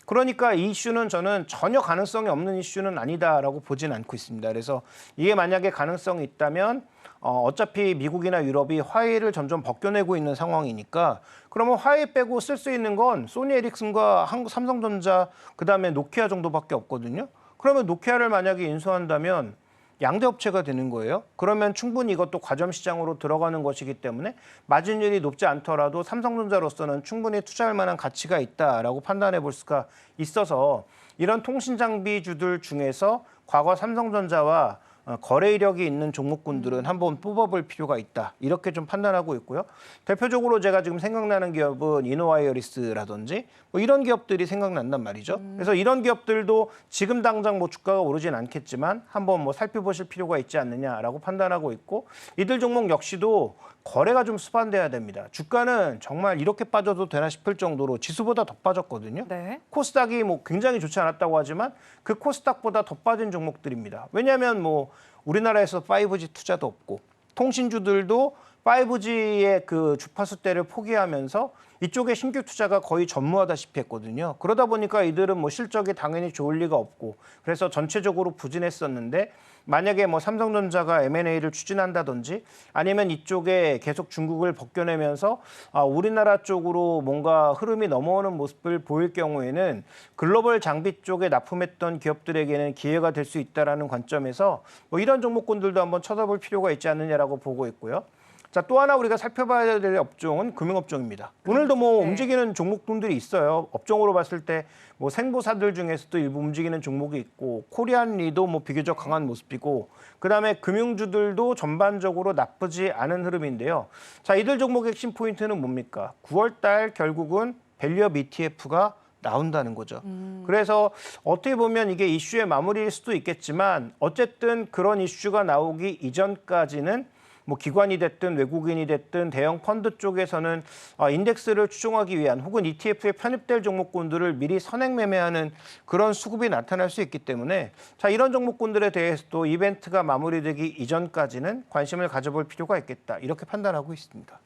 그러니까 이 이슈는 저는 전혀 가능성이 없는 이슈는 아니다라고 보진 않고 있습니다. 그래서 이게 만약에 가능성이 있다면 어차피 미국이나 유럽이 화웨이를 점점 벗겨내고 있는 상황이니까 그러면 화웨이 빼고 쓸 수 있는 건 소니 에릭슨과 삼성전자 그다음에 노키아 정도밖에 없거든요. 그러면 노키아를 만약에 인수한다면 양대 업체가 되는 거예요. 그러면 충분히 이것도 과점 시장으로 들어가는 것이기 때문에 마진율이 높지 않더라도 삼성전자로서는 충분히 투자할 만한 가치가 있다라고 판단해 볼 수가 있어서 이런 통신 장비주들 중에서 과거 삼성전자와 거래 이력이 있는 종목군들은 한번 뽑아볼 필요가 있다. 이렇게 좀 판단하고 있고요. 대표적으로 제가 지금 생각나는 기업은 이노와이어리스라든지 뭐 이런 기업들이 생각난단 말이죠. 그래서 이런 기업들도 지금 당장 뭐 주가가 오르진 않겠지만 한번 뭐 살펴보실 필요가 있지 않느냐라고 판단하고 있고 이들 종목 역시도 거래가 좀 수반돼야 됩니다. 주가는 정말 이렇게 빠져도 되나 싶을 정도로 지수보다 더 빠졌거든요. 네. 코스닥이 뭐 굉장히 좋지 않았다고 하지만 그 코스닥보다 더 빠진 종목들입니다. 왜냐하면 뭐 우리나라에서 5G 투자도 없고 통신주들도 5G의 그 주파수대를 포기하면서 이쪽에 신규 투자가 거의 전무하다시피 했거든요. 그러다 보니까 이들은 뭐 실적이 당연히 좋을 리가 없고 그래서 전체적으로 부진했었는데 만약에 뭐 삼성전자가 M&A를 추진한다든지 아니면 이쪽에 계속 중국을 벗겨내면서 우리나라 쪽으로 뭔가 흐름이 넘어오는 모습을 보일 경우에는 글로벌 장비 쪽에 납품했던 기업들에게는 기회가 될 수 있다라는 관점에서 뭐 이런 종목군들도 한번 쳐다볼 필요가 있지 않느냐라고 보고 있고요. 자, 또 하나 우리가 살펴봐야 될 업종은 금융업종입니다. 오늘도 뭐 움직이는 종목군들이 있어요. 업종으로 봤을 때 뭐 생보사들 중에서도 일부 움직이는 종목이 있고 코리안리도 뭐 비교적 강한 모습이고 그다음에 금융주들도 전반적으로 나쁘지 않은 흐름인데요. 자, 이들 종목의 핵심 포인트는 뭡니까? 9월 달 결국은 밸류업 ETF가 나온다는 거죠. 그래서 어떻게 보면 이게 이슈의 마무리일 수도 있겠지만 어쨌든 그런 이슈가 나오기 이전까지는 뭐 기관이 됐든 외국인이 됐든 대형 펀드 쪽에서는 인덱스를 추종하기 위한 혹은 ETF에 편입될 종목군들을 미리 선행 매매하는 그런 수급이 나타날 수 있기 때문에 자 이런 종목군들에 대해서도 이벤트가 마무리되기 이전까지는 관심을 가져볼 필요가 있겠다 이렇게 판단하고 있습니다.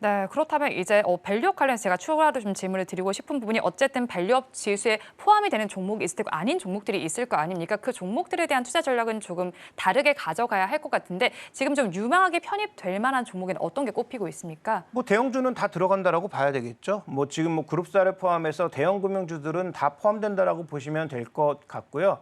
네, 그렇다면 이제 밸류업 관련해서 제가 추가로 좀 질문을 드리고 싶은 부분이 어쨌든 밸류업 지수에 포함이 되는 종목이 있을 테고 아닌 종목들이 있을 거 아닙니까? 그 종목들에 대한 투자 전략은 조금 다르게 가져가야 할 것 같은데 지금 좀 유망하게 편입될 만한 종목에는 어떤 게 꼽히고 있습니까? 뭐 대형주는 다 들어간다라고 봐야 되겠죠. 뭐 지금 뭐 그룹사를 포함해서 대형 금융주들은 다 포함된다라고 보시면 될 것 같고요.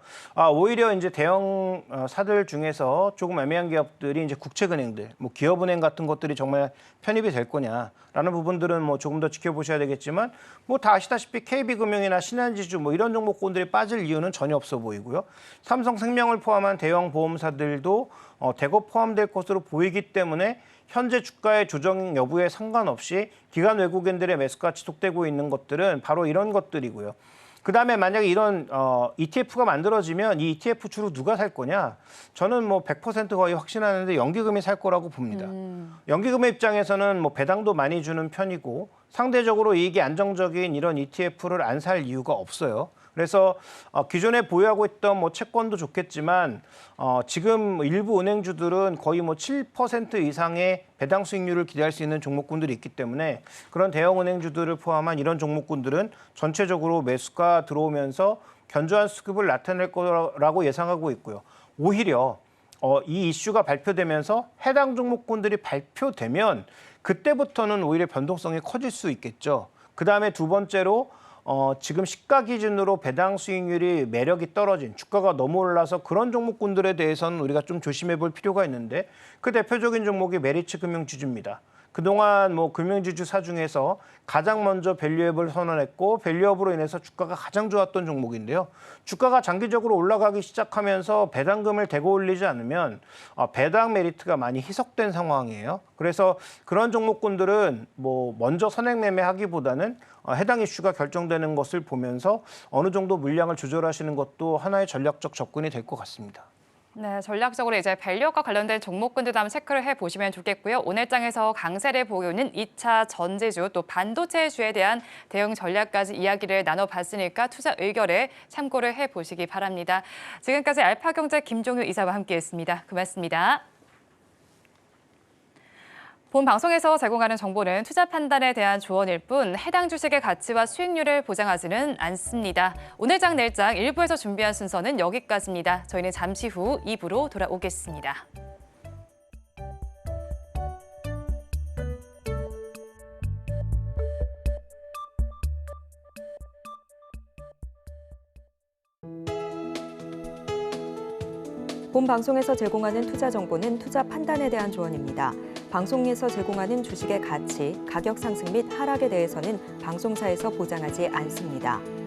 오히려 이제 대형 사들 중에서 조금 애매한 기업들이 이제 국책은행들, 뭐 기업은행 같은 것들이 정말 편입이 될 거냐라는 부분들은 뭐 조금 더 지켜보셔야 되겠지만 뭐 다 아시다시피 KB금융이나 신한지주 뭐 이런 종목군들이 빠질 이유는 전혀 없어 보이고요. 삼성생명을 포함한 대형 보험사들도 대거 포함될 것으로 보이기 때문에 현재 주가의 조정 여부에 상관없이 기관 외국인들의 매수가 지속되고 있는 것들은 바로 이런 것들이고요. 그다음에 만약에 이런 ETF가 만들어지면 이 ETF 주로 누가 살 거냐? 저는 뭐 100% 거의 확신하는데 연기금이 살 거라고 봅니다. 연기금의 입장에서는 뭐 배당도 많이 주는 편이고 상대적으로 이익이 안정적인 이런 ETF를 안 살 이유가 없어요. 그래서 기존에 보유하고 있던 뭐 채권도 좋겠지만 지금 일부 은행주들은 거의 뭐 7% 이상의 배당 수익률을 기대할 수 있는 종목군들이 있기 때문에 그런 대형 은행주들을 포함한 이런 종목군들은 전체적으로 매수가 들어오면서 견조한 수급을 나타낼 거라고 예상하고 있고요. 오히려 이 이슈가 발표되면서 해당 종목군들이 발표되면 그때부터는 오히려 변동성이 커질 수 있겠죠. 그다음에 두 번째로 지금 시가 기준으로 배당 수익률이 매력이 떨어진 주가가 너무 올라서 그런 종목군들에 대해서는 우리가 좀 조심해 볼 필요가 있는데 그 대표적인 종목이 메리츠 금융지주입니다. 그동안 뭐 금융지주사 중에서 가장 먼저 밸류업을 선언했고 밸류업으로 인해서 주가가 가장 좋았던 종목인데요. 주가가 장기적으로 올라가기 시작하면서 배당금을 대고 올리지 않으면 배당 메리트가 많이 희석된 상황이에요. 그래서 그런 종목군들은 뭐 먼저 선행 매매하기보다는 해당 이슈가 결정되는 것을 보면서 어느 정도 물량을 조절하시는 것도 하나의 전략적 접근이 될 것 같습니다. 네, 전략적으로 이제 밸류업과 관련된 종목군들도 한번 체크를 해보시면 좋겠고요. 오늘 장에서 강세를 보이는 2차 전지주 또 반도체주에 대한 대응 전략까지 이야기를 나눠봤으니까 투자 의결에 참고를 해보시기 바랍니다. 지금까지 알파경제 김종유 이사와 함께했습니다. 고맙습니다. 본 방송에서 제공하는 정보는 투자 판단에 대한 조언일 뿐 해당 주식의 가치와 수익률을 보장하지는 않습니다. 오늘 장 내일 장 1부에서 준비한 순서는 여기까지입니다. 저희는 잠시 후 2부로 돌아오겠습니다. 본 방송에서 제공하는 투자 정보는 투자 판단에 대한 조언입니다. 방송에서 제공하는 주식의 가치, 가격 상승 및 하락에 대해서는 방송사에서 보장하지 않습니다.